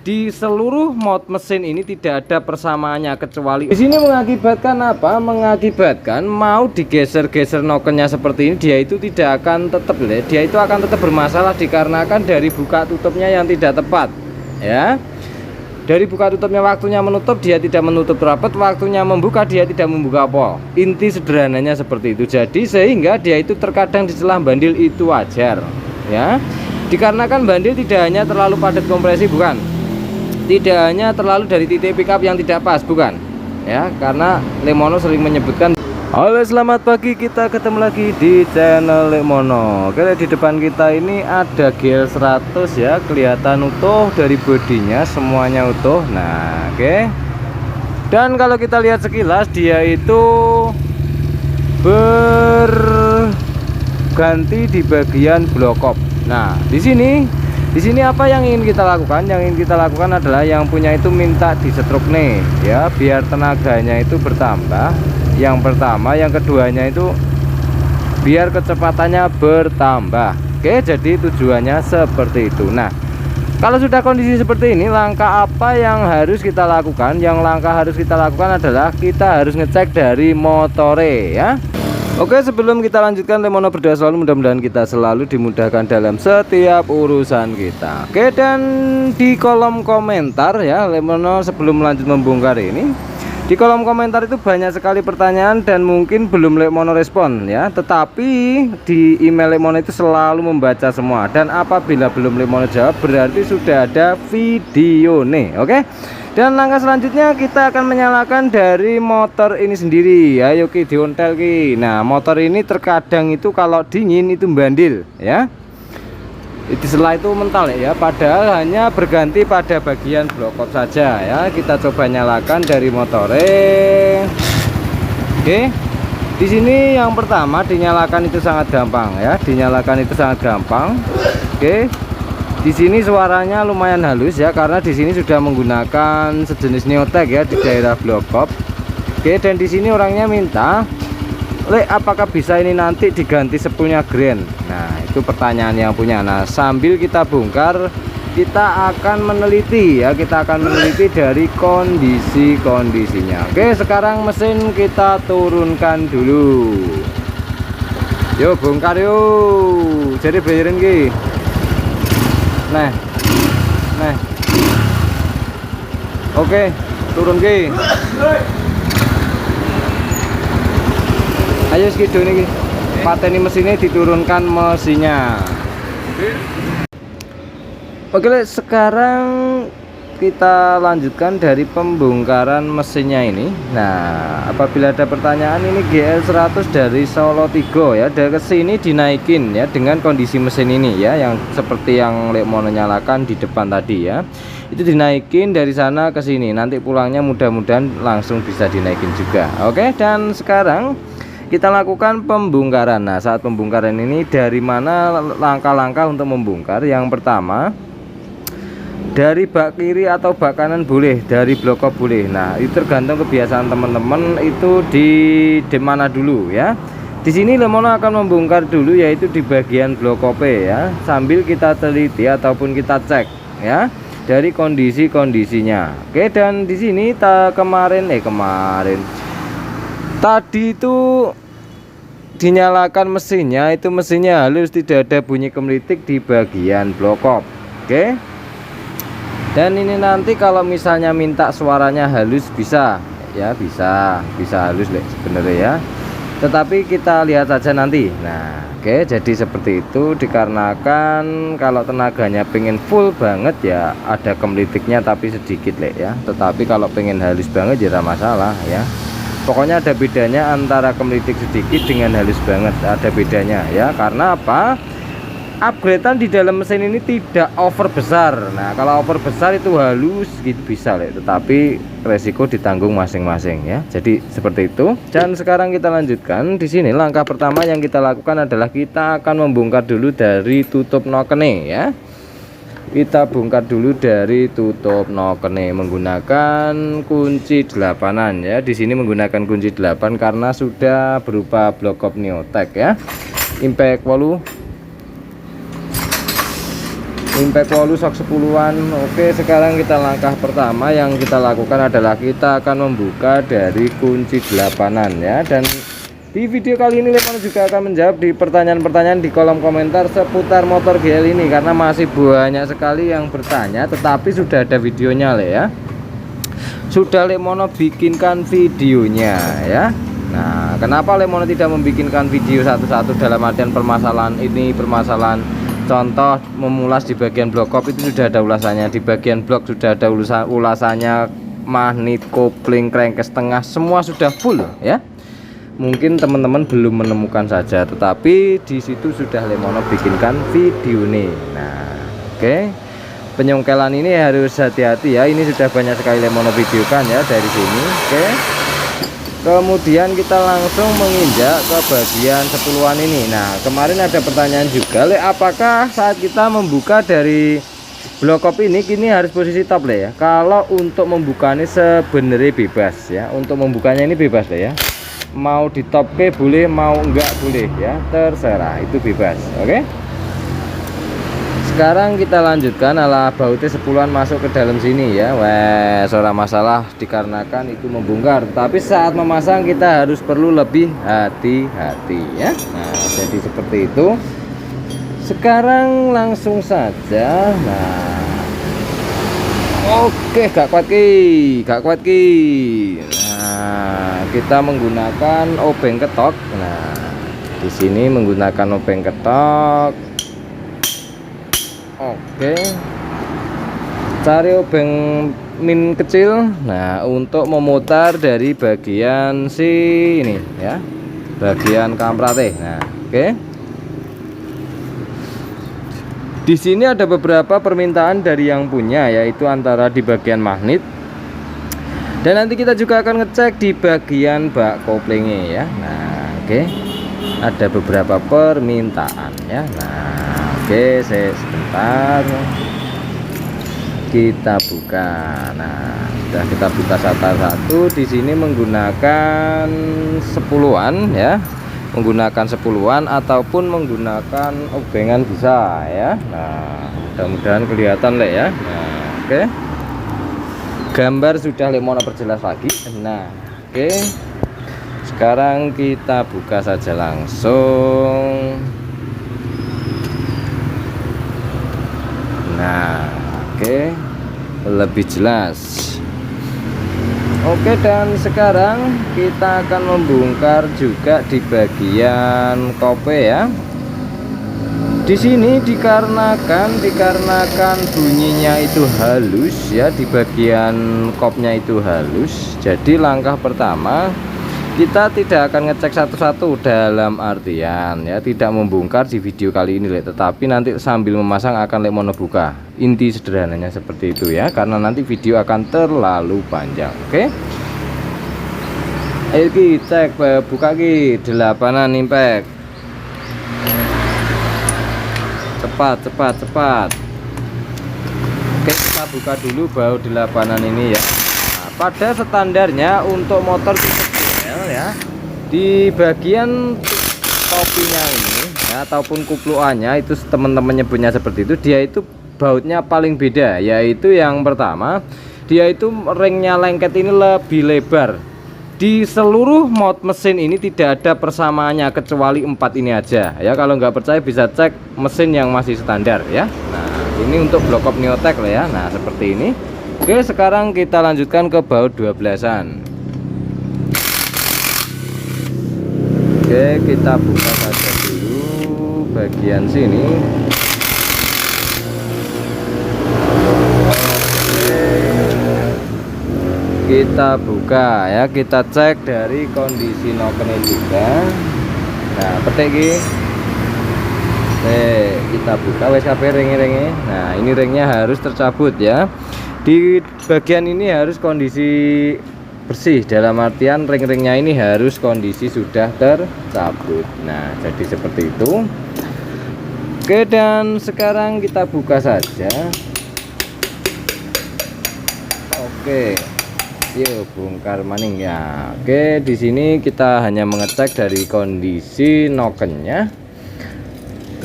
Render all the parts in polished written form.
di seluruh mod mesin ini tidak ada persamaannya, kecuali di sini mengakibatkan apa? Mengakibatkan mau digeser-geser nokennya seperti ini, dia itu tidak akan tetap, dia itu akan tetap bermasalah dikarenakan dari buka tutupnya yang tidak tepat ya. Dari buka tutupnya, waktunya menutup dia tidak menutup rapat, waktunya membuka dia tidak membuka pol. Inti sederhananya seperti itu. Jadi sehingga dia itu terkadang dicelah bandil itu wajar ya. Dikarenakan bandil tidak hanya terlalu padat kompresi, bukan, tidak hanya terlalu dari titik pickup yang tidak pas, bukan ya, karena Lemono sering menyebutkan. Halo, selamat pagi, kita ketemu lagi di channel Lemono. Oke, di depan kita ini ada GL 100 ya, kelihatan utuh dari bodinya, semuanya utuh. Nah, oke. Dan kalau kita lihat sekilas, dia itu berganti di bagian blokop. Nah, di sini apa yang ingin kita lakukan? Yang ingin kita lakukan adalah yang punya itu minta disetruk nih ya, biar tenaganya itu bertambah. Yang pertama, yang keduanya itu biar kecepatannya bertambah. Oke, jadi tujuannya seperti itu. Nah, kalau sudah kondisi seperti ini, langkah apa yang harus kita lakukan? Yang langkah harus kita lakukan adalah kita harus ngecek dari motore ya. Oke, sebelum kita lanjutkan, Lemono berdoa selalu mudah-mudahan kita selalu dimudahkan dalam setiap urusan kita. Oke, dan di kolom komentar ya, Lemono sebelum lanjut membongkar ini, di kolom komentar itu banyak sekali pertanyaan dan mungkin belum Lemono respon ya. Tetapi di email Lemono itu selalu membaca semua, dan apabila belum Lemono jawab berarti sudah ada video nih. Oke. Dan langkah selanjutnya kita akan menyalakan dari motor ini sendiri. Ayo ki diontel ki. Nah, motor ini terkadang itu kalau dingin itu bandil ya. Itu setelah itu mental ya. Padahal hanya berganti pada bagian blokop saja ya. Kita coba nyalakan dari motore. Oke. Di sini yang pertama dinyalakan itu sangat gampang ya. Dinyalakan itu sangat gampang. Oke. Di sini suaranya lumayan halus ya, karena di sini sudah menggunakan sejenis neotek ya di daerah blokop. Oke, dan di sini orangnya minta, "Le, apakah bisa ini nanti diganti sepulnya grand?" Nah, itu pertanyaan yang punya. Nah, sambil kita bongkar, kita akan meneliti ya, kita akan meneliti dari kondisi-kondisinya. Oke, sekarang mesin kita turunkan dulu. Yuk bongkar yuk. Jadi bayarin ki. Nah, oke, turun ki. Ayo segitu nih, pateni mesinnya diturunkan mesinnya. Oke, sekarang kita lanjutkan dari pembongkaran mesinnya ini. Nah, apabila ada pertanyaan, ini GL 100 dari Solo Tigo ya, dari kesini dinaikin ya dengan kondisi mesin ini ya, yang seperti yang Lemono nyalakan di depan tadi ya, itu dinaikin dari sana ke sini. Nanti pulangnya mudah-mudahan langsung bisa dinaikin juga. Oke, dan sekarang kita lakukan pembongkaran. Nah, saat pembongkaran ini dari mana langkah-langkah untuk membongkar? Yang pertama, dari bak kiri atau bak kanan boleh, dari blokop boleh. Nah, itu tergantung kebiasaan teman-teman itu di mana dulu ya. Di sini Lemono akan membongkar dulu yaitu di bagian blokop ya, sambil kita teliti ataupun kita cek ya dari kondisi-kondisinya. Oke, dan di sini kemarin tadi itu dinyalakan mesinnya, itu mesinnya halus, tidak ada bunyi kemeritik di bagian blokop. Oke. Dan ini nanti kalau misalnya minta suaranya halus bisa ya, bisa halus sebenarnya ya, tetapi kita lihat saja nanti. Nah, oke, jadi seperti itu. Dikarenakan kalau tenaganya pengen full banget ya ada kemelitiknya tapi sedikit ya, tetapi kalau pengen halus banget ya tidak masalah ya. Pokoknya ada bedanya antara kemelitik sedikit dengan halus banget, ada bedanya ya. Karena apa? Upgradean di dalam mesin ini tidak over besar. Nah, kalau over besar itu halus gitu bisa tetapi resiko ditanggung masing-masing ya. Jadi seperti itu. Dan sekarang kita lanjutkan. Di sini langkah pertama yang kita lakukan adalah kita akan membongkar dulu dari tutup nokene ya. Kita bongkar dulu dari tutup nokene menggunakan kunci 8an ya. Di sini menggunakan kunci 8 karena sudah berupa blokop neotek ya. Impact 8. impact wolu sok 10-an. Oke, sekarang kita langkah pertama yang kita lakukan adalah kita akan membuka dari kunci 8-an ya. Dan di video kali ini Lemono juga akan menjawab di pertanyaan-pertanyaan di kolom komentar seputar motor GL ini, karena masih banyak sekali yang bertanya, tetapi sudah ada videonya ya. Sudah Lemono bikinkan videonya ya. Nah, kenapa Lemono tidak membikinkan video satu-satu dalam artian permasalahan ini, permasalahan contoh memulas di bagian blok kop itu sudah ada ulasannya, di bagian blok sudah ada ulasannya, magnet, kopling, crankcase tengah semua sudah full ya. Mungkin teman-teman belum menemukan saja, tetapi di situ sudah Lemono bikinkan video nih. Nah, oke. Penyongkelan ini harus hati-hati ya. Ini sudah banyak sekali Lemono videokan ya dari sini. Oke. Kemudian kita langsung menginjak ke bagian 10-an ini. Nah, kemarin ada pertanyaan juga, apakah saat kita membuka dari blok kop ini harus posisi top ya? Kalau untuk membukanya sebenarnya bebas ya. Untuk membukanya ini bebas ya. Mau di top ke boleh, mau enggak boleh ya, terserah, itu bebas. Oke. Sekarang kita lanjutkan ala bautnya 10-an masuk ke dalam sini ya. Wes, ora masalah dikarenakan itu membongkar, tapi saat memasang kita harus perlu lebih hati-hati ya. Nah, jadi seperti itu. Sekarang langsung saja. Nah, oke, gak kuat ki. Nah, kita menggunakan obeng ketok. Nah, di sini menggunakan obeng ketok. Oke, cari obeng min kecil. Nah, untuk memutar dari bagian sini ya, bagian kamprate. Nah, oke. Di sini ada beberapa permintaan dari yang punya, yaitu antara di bagian magnet, dan nanti kita juga akan ngecek di bagian bak koplingnya ya. Nah, oke. Ada beberapa permintaan ya. Nah, oke, saya sebentar kita buka. Nah, sudah kita buka satu-satu. Di sini menggunakan 10-an ya. Menggunakan 10-an ataupun menggunakan obengan bisa ya. Nah, mudah-mudahan kelihatan ya. Nah, oke. Gambar sudah Lemono perjelas lagi. Nah, oke. Sekarang kita buka saja langsung. Nah, oke, lebih jelas. Oke, dan sekarang kita akan membongkar juga di bagian kope ya. Di sini dikarenakan bunyinya itu halus ya, di bagian kopnya itu halus. Jadi langkah pertama kita tidak akan ngecek satu-satu, dalam artian ya tidak membongkar di video kali ini tetapi nanti sambil memasang akan Lemono buka. Inti sederhananya seperti itu ya, karena nanti video akan terlalu panjang. Oke, ayo kita cek, buka ki 8-an impact. Cepat. Oke, kita buka dulu baut 8-an ini ya. Nah, pada standarnya untuk motor ya, di bagian topinya ini ya, ataupun kupluannya itu teman-teman nyebutnya seperti itu, dia itu bautnya paling beda, yaitu yang pertama dia itu ringnya lengket ini lebih lebar. Di seluruh mod mesin ini tidak ada persamaannya kecuali 4 ini aja ya. Kalau nggak percaya bisa cek mesin yang masih standar ya. Nah, ini untuk blok kop Neotech ya. Nah, seperti ini. Oke, sekarang kita lanjutkan ke baut 12-an. Oke, kita buka saja dulu bagian sini. Oke, kita buka ya, kita cek dari kondisi nokennya juga. Nah, petik iki. Kita buka WSKP ring-ringnya. Nah, ini ringnya harus tercabut ya. Di bagian ini harus kondisi bersih, dalam artian ring-ringnya ini harus kondisi sudah tercabut. Nah, jadi seperti itu. Oke, dan sekarang kita buka saja. Oke, yuk bongkar maning ya. Oke, di sini kita hanya mengecek dari kondisi nokennya.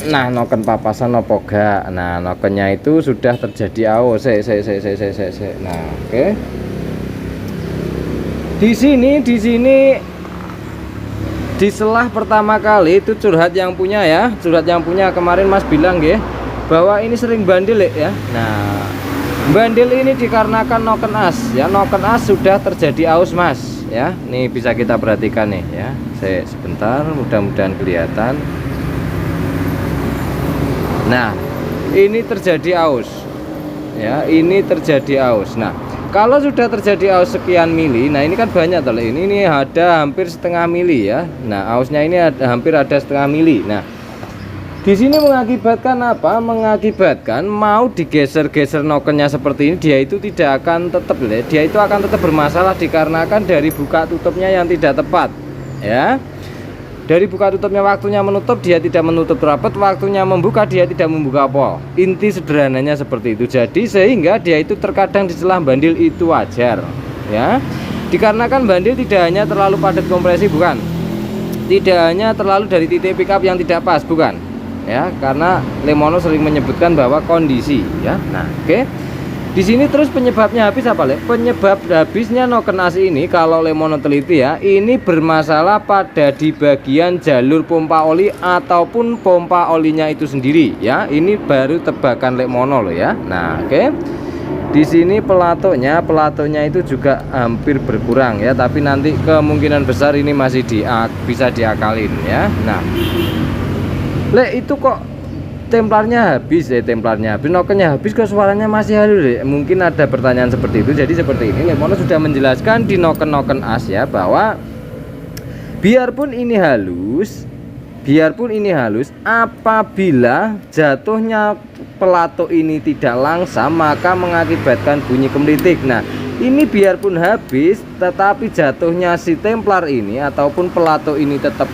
Nah, noken papasan apa gak? Nah, nokennya itu sudah terjadi aus. Nah, oke. Di sini di selah pertama kali itu curhat yang punya ya. Curhat yang punya kemarin Mas bilang ya bahwa ini sering bandel ya. Nah, bandel ini dikarenakan noken as ya. Noken as sudah terjadi aus Mas ya. Nih bisa kita perhatikan nih ya. Sebentar, mudah-mudahan kelihatan. Nah, ini terjadi aus ya, ini terjadi aus. Nah, kalau sudah terjadi aus sekian mili, nah ini kan banyak toh, ini ada hampir setengah mili ya. Nah, ausnya ini hampir ada setengah mili. Nah, di sini mengakibatkan apa? Mengakibatkan mau digeser-geser nokennya seperti ini, dia itu tidak akan tetap, dia itu akan tetap bermasalah dikarenakan dari buka tutupnya yang tidak tepat ya. Dari buka tutupnya, waktunya menutup dia tidak menutup rapat, waktunya membuka dia tidak membuka pol. Inti sederhananya seperti itu. Jadi sehingga dia itu terkadang di selah bandil itu wajar ya. Dikarenakan bandil tidak hanya terlalu padat kompresi, bukan. Tidak hanya terlalu dari titik pickup yang tidak pas, bukan. Ya, karena Lemono sering menyebutkan bahwa kondisi ya. Nah, oke. Di sini terus penyebabnya habis apa, Le? Penyebab habisnya noken as ini kalau Lemono teliti ya, ini bermasalah pada di bagian jalur pompa oli ataupun pompa olinya itu sendiri ya. Ini baru tebakan Lemono loh ya. Nah, oke. Di sini pelatonya itu juga hampir berkurang ya, tapi nanti kemungkinan besar ini masih bisa diakalin ya. Nah, Le itu kok templarnya habis nokennya habis kok suaranya masih halus deh. Mungkin ada pertanyaan seperti itu. Jadi seperti ini, Lemono sudah menjelaskan di noken as ya, bahwa biarpun ini halus apabila jatuhnya pelato ini tidak langsam maka mengakibatkan bunyi kemeritik. Nah, ini biarpun habis tetapi jatuhnya si templar ini ataupun pelato ini tetap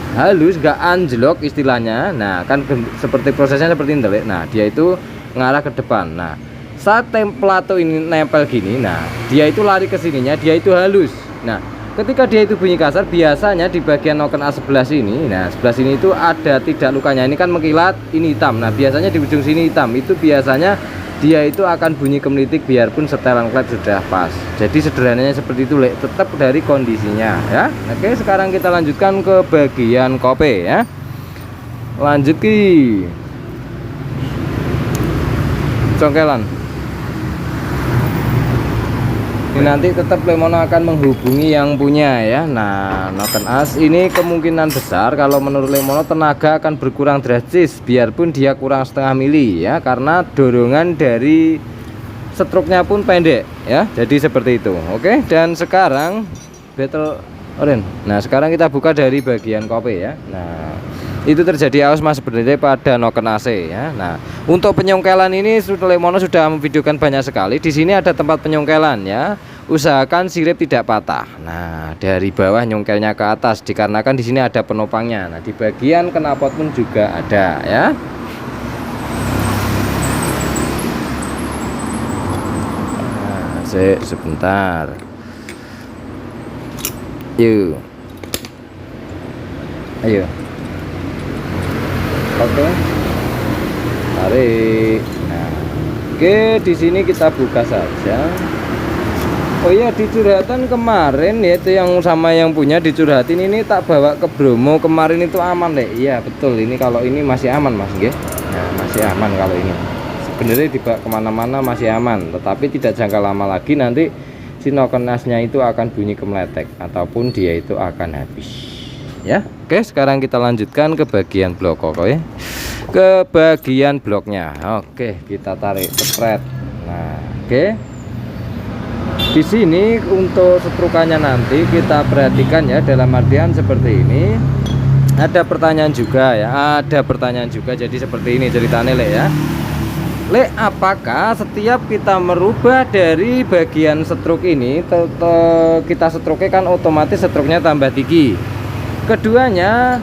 halus, gak anjlok istilahnya. Nah, kan seperti prosesnya seperti ini. Nah, dia itu ngarah ke depan. Nah, saat pelato ini nempel gini, nah dia itu lari ke sininya, dia itu halus. Nah, ketika dia itu bunyi kasar, biasanya di bagian noken as sebelah sini, nah sebelah sini itu ada tidak lukanya, ini kan mengkilat, ini hitam. Nah, biasanya di ujung sini hitam, itu biasanya dia itu akan bunyi kemenitik biarpun setelan klet sudah pas. Jadi sederhananya seperti itu, Le. Tetap dari kondisinya ya. Oke, sekarang kita lanjutkan ke bagian kope ya. Lanjut ki congkelan. Ini nanti tetap Lemono akan menghubungi yang punya ya. Nah, noken as ini kemungkinan besar kalau menurut Lemono tenaga akan berkurang drastis biarpun dia kurang setengah mili ya, karena dorongan dari stroke-nya pun pendek ya. Jadi seperti itu. Oke, dan sekarang battle orange. Nah, sekarang kita buka dari bagian kope ya. Nah, itu terjadi aus Mas sebenarnya pada noken AC ya. Nah, untuk penyongkelan ini Lemono sudah memvideokan banyak sekali. Di sini ada tempat penyongkelan ya. Usahakan sirip tidak patah. Nah, dari bawah nyongkelnya ke atas dikarenakan di sini ada penopangnya. Nah, di bagian knalpot pun juga ada ya. Nah, sebentar. Yuk. Ayo. Oke, tarik. Nah, oke, di sini kita buka saja. Oh iya, di curhatan kemarin ya, itu yang sama yang punya dicurhatin ini tak bawa ke Bromo kemarin itu aman deh. Iya betul, ini kalau ini masih aman Mas nggih. Nah, masih aman kalau ini. Sebenarnya dibawa kemana-mana masih aman, tetapi tidak jangka lama lagi nanti si noken asnya itu akan bunyi kemeletek ataupun dia itu akan habis. Ya, oke, sekarang kita lanjutkan ke bagian blok kok ya, ke bagian bloknya. Oke, kita tarik spread. Nah, oke, di sini untuk setrukannya nanti kita perhatikan ya, dalam artian seperti ini. Ada pertanyaan juga ya, ada pertanyaan juga. Jadi seperti ini ceritanya Le ya. Le, apakah setiap kita merubah dari bagian stroke ini kita stroke kan otomatis stroke-nya tambah tinggi. Keduanya,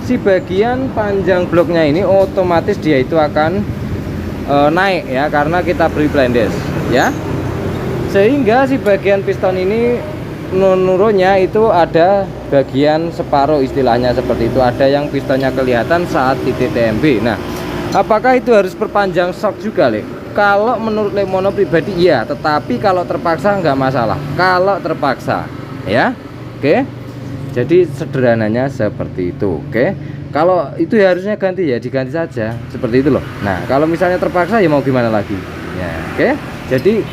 si bagian panjang bloknya ini otomatis dia itu akan naik ya, karena kita beri blindes ya, sehingga si bagian piston ini menurunnya itu ada bagian separuh, istilahnya seperti itu. Ada yang pistonnya kelihatan saat titik TMB. Nah, apakah itu harus perpanjang shock juga, Le? Kalau menurut Lemono pribadi iya, tetapi kalau terpaksa nggak masalah. Kalau terpaksa, ya, oke. Jadi sederhananya seperti itu, oke. Kalau itu ya harusnya ganti, ya diganti saja, seperti itu loh. Nah, kalau misalnya terpaksa ya mau gimana lagi, ya, oke. Jadi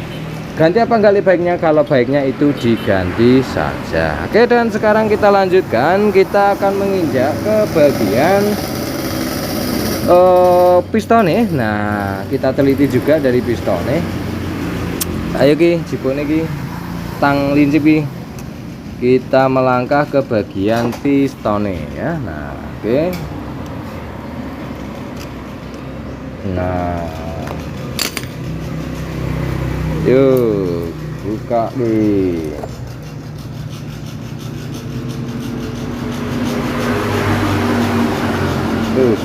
ganti apa enggak baiknya? Kalau baiknya itu diganti saja. Oke, dan sekarang kita lanjutkan. Kita akan menginjak ke bagian pistonnya. Nah, kita teliti juga dari pistonnya. Ayo ki, jipone ki, tang lincip ki. Kita melangkah ke bagian pistonnya ya. Nah, oke. Nah, yuk buka nih. Terus.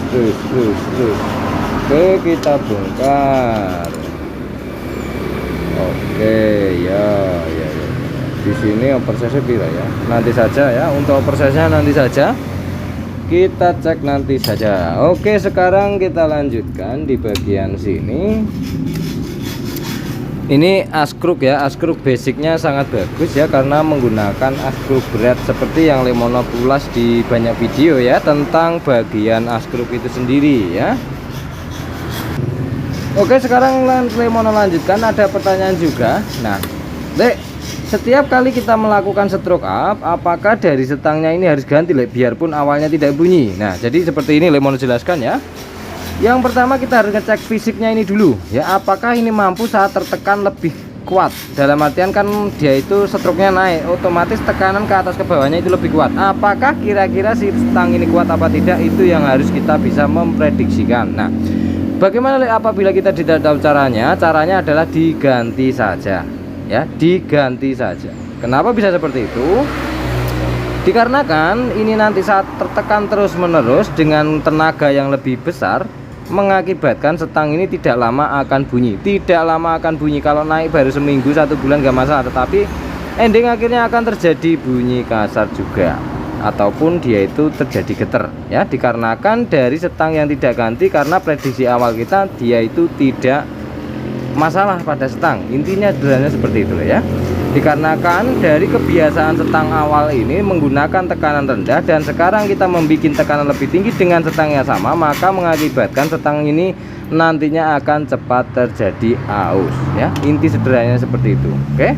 Oke, kita bongkar. Oke, ya. Di sini operasinya pira ya? Nanti saja ya. Untuk operasinya nanti saja. Kita cek nanti saja. Oke, sekarang kita lanjutkan di bagian sini. Ini askruk ya, askruk basicnya sangat bagus ya, karena menggunakan askruk berat seperti yang Lemono ulas di banyak video ya tentang bagian askruk itu sendiri ya. Oke, sekarang Lemono lanjutkan. Ada pertanyaan juga. Nah, Lek, setiap kali kita melakukan stroke up, apakah dari setangnya ini harus ganti, Lek, biarpun awalnya tidak bunyi? Nah, jadi seperti ini Lemono jelaskan ya. Yang pertama kita harus ngecek fisiknya ini dulu ya, apakah ini mampu saat tertekan lebih kuat. Dalam artian kan dia itu stroke-nya naik, otomatis tekanan ke atas ke bawahnya itu lebih kuat. Apakah kira-kira si stang ini kuat apa tidak, itu yang harus kita bisa memprediksikan. Nah, bagaimana apabila kita tidak tahu caranya? Caranya adalah diganti saja ya, diganti saja. Kenapa bisa seperti itu? Dikarenakan ini nanti saat tertekan terus menerus dengan tenaga yang lebih besar, mengakibatkan setang ini tidak lama akan bunyi. Tidak lama akan bunyi. Kalau naik baru seminggu, 1 bulan gak masalah, tetapi ending akhirnya akan terjadi bunyi kasar juga, ataupun dia itu terjadi getar ya, dikarenakan dari setang yang tidak ganti. Karena prediksi awal kita dia itu tidak masalah pada setang. Intinya sederhananya seperti itu ya. Dikarenakan dari kebiasaan setang awal ini menggunakan tekanan rendah, dan sekarang kita membuat tekanan lebih tinggi dengan setang yang sama, maka mengakibatkan setang ini nantinya akan cepat terjadi aus ya. Inti sederhananya seperti itu, oke.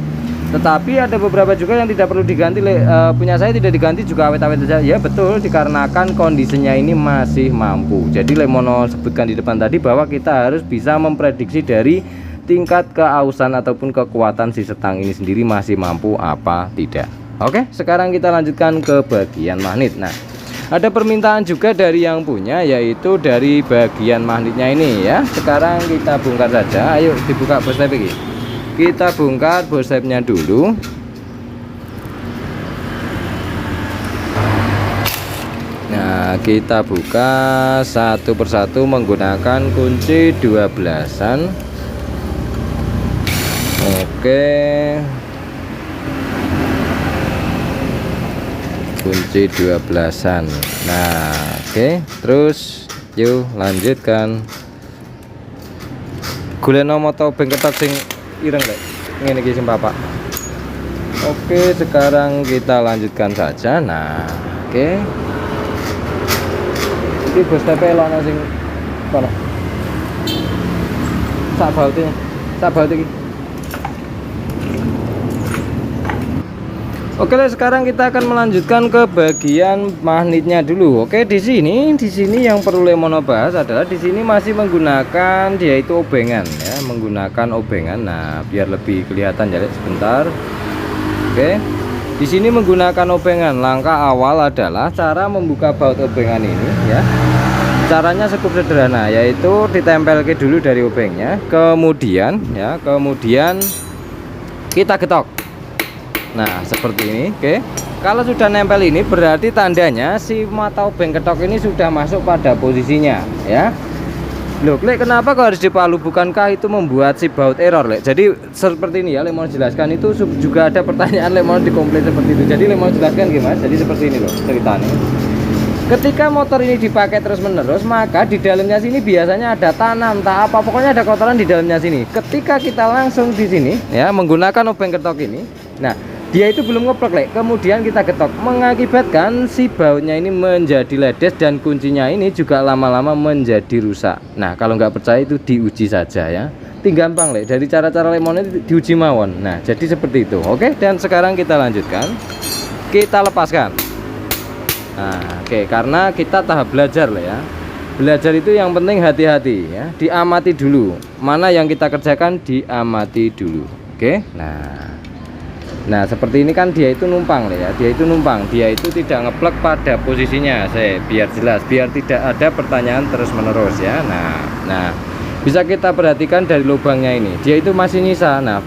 Tetapi ada beberapa juga yang tidak perlu diganti. Punya saya tidak diganti juga awet-awet saja ya. Betul, dikarenakan kondisinya ini masih mampu. Jadi Lemono sebutkan di depan tadi bahwa kita harus bisa memprediksi dari tingkat keausan ataupun kekuatan si setang ini sendiri masih mampu apa tidak. Oke, sekarang kita lanjutkan ke bagian magnet. Nah, ada permintaan juga dari yang punya, yaitu dari bagian magnetnya ini ya. Sekarang kita bongkar saja. Ayo dibuka bos tape ini. Kita bongkar bos tape-nya dulu. Nah, kita buka satu persatu menggunakan kunci 12-an. Oke, kunci 12-an. Nah, oke, terus yuk lanjutkan. Guleno moto bengketok sing ireng lek ngene iki sing Bapak. Oke, sekarang kita lanjutkan saja. Nah, oke. Iki bos TP lono sing kono. Sak baut iki. Oke, sekarang kita akan melanjutkan ke bagian magnetnya dulu. Oke, di sini yang perlu Lemono bahas adalah di sini masih menggunakan dia itu obengan ya, menggunakan obengan. Nah, biar lebih kelihatan jadi sebentar. Oke, di sini menggunakan obengan. Langkah awal adalah cara membuka baut obengan ini ya. Caranya cukup sederhana, yaitu ditempelkan dulu dari obengnya, kemudian kita getok. Nah, seperti ini. Oke, kalau sudah nempel ini berarti tandanya si mata obeng ketok ini sudah masuk pada posisinya ya. Loh, Lek, kenapa kok harus dipalu? Bukankah itu membuat si baut error, Lek? Jadi seperti ini ya, Lek mau jelaskan itu juga ada pertanyaan Lek mau dikomplain seperti itu. Jadi Lek mau jelaskan gimana? Jadi seperti ini loh ceritanya. Ketika motor ini dipakai terus-menerus, maka di dalamnya sini biasanya ada tanah, entah apa, pokoknya ada kotoran di dalamnya sini. Ketika kita langsung di sini ya menggunakan obeng ketok ini, nah dia itu belum ngeplek, Lek. Kemudian kita getok, mengakibatkan si bautnya ini menjadi ledes dan kuncinya ini juga lama-lama menjadi rusak. Nah, kalau nggak percaya itu diuji saja ya. Tinggal gampang, Lek. Dari cara-cara lemon itu diuji mawon. Nah, jadi seperti itu. Oke, dan sekarang kita lanjutkan. Kita lepaskan. Nah, oke, karena kita tahap belajar lah ya. Belajar itu yang penting hati-hati ya. Diamati dulu. Mana yang kita kerjakan diamati dulu. Oke. Nah, seperti ini kan dia itu numpang ya. Dia itu numpang. Dia itu tidak ngeplek pada posisinya. Biar jelas, biar tidak ada pertanyaan terus-menerus ya. Nah, bisa kita perhatikan dari lubangnya ini. Dia itu masih nyisa. Nah,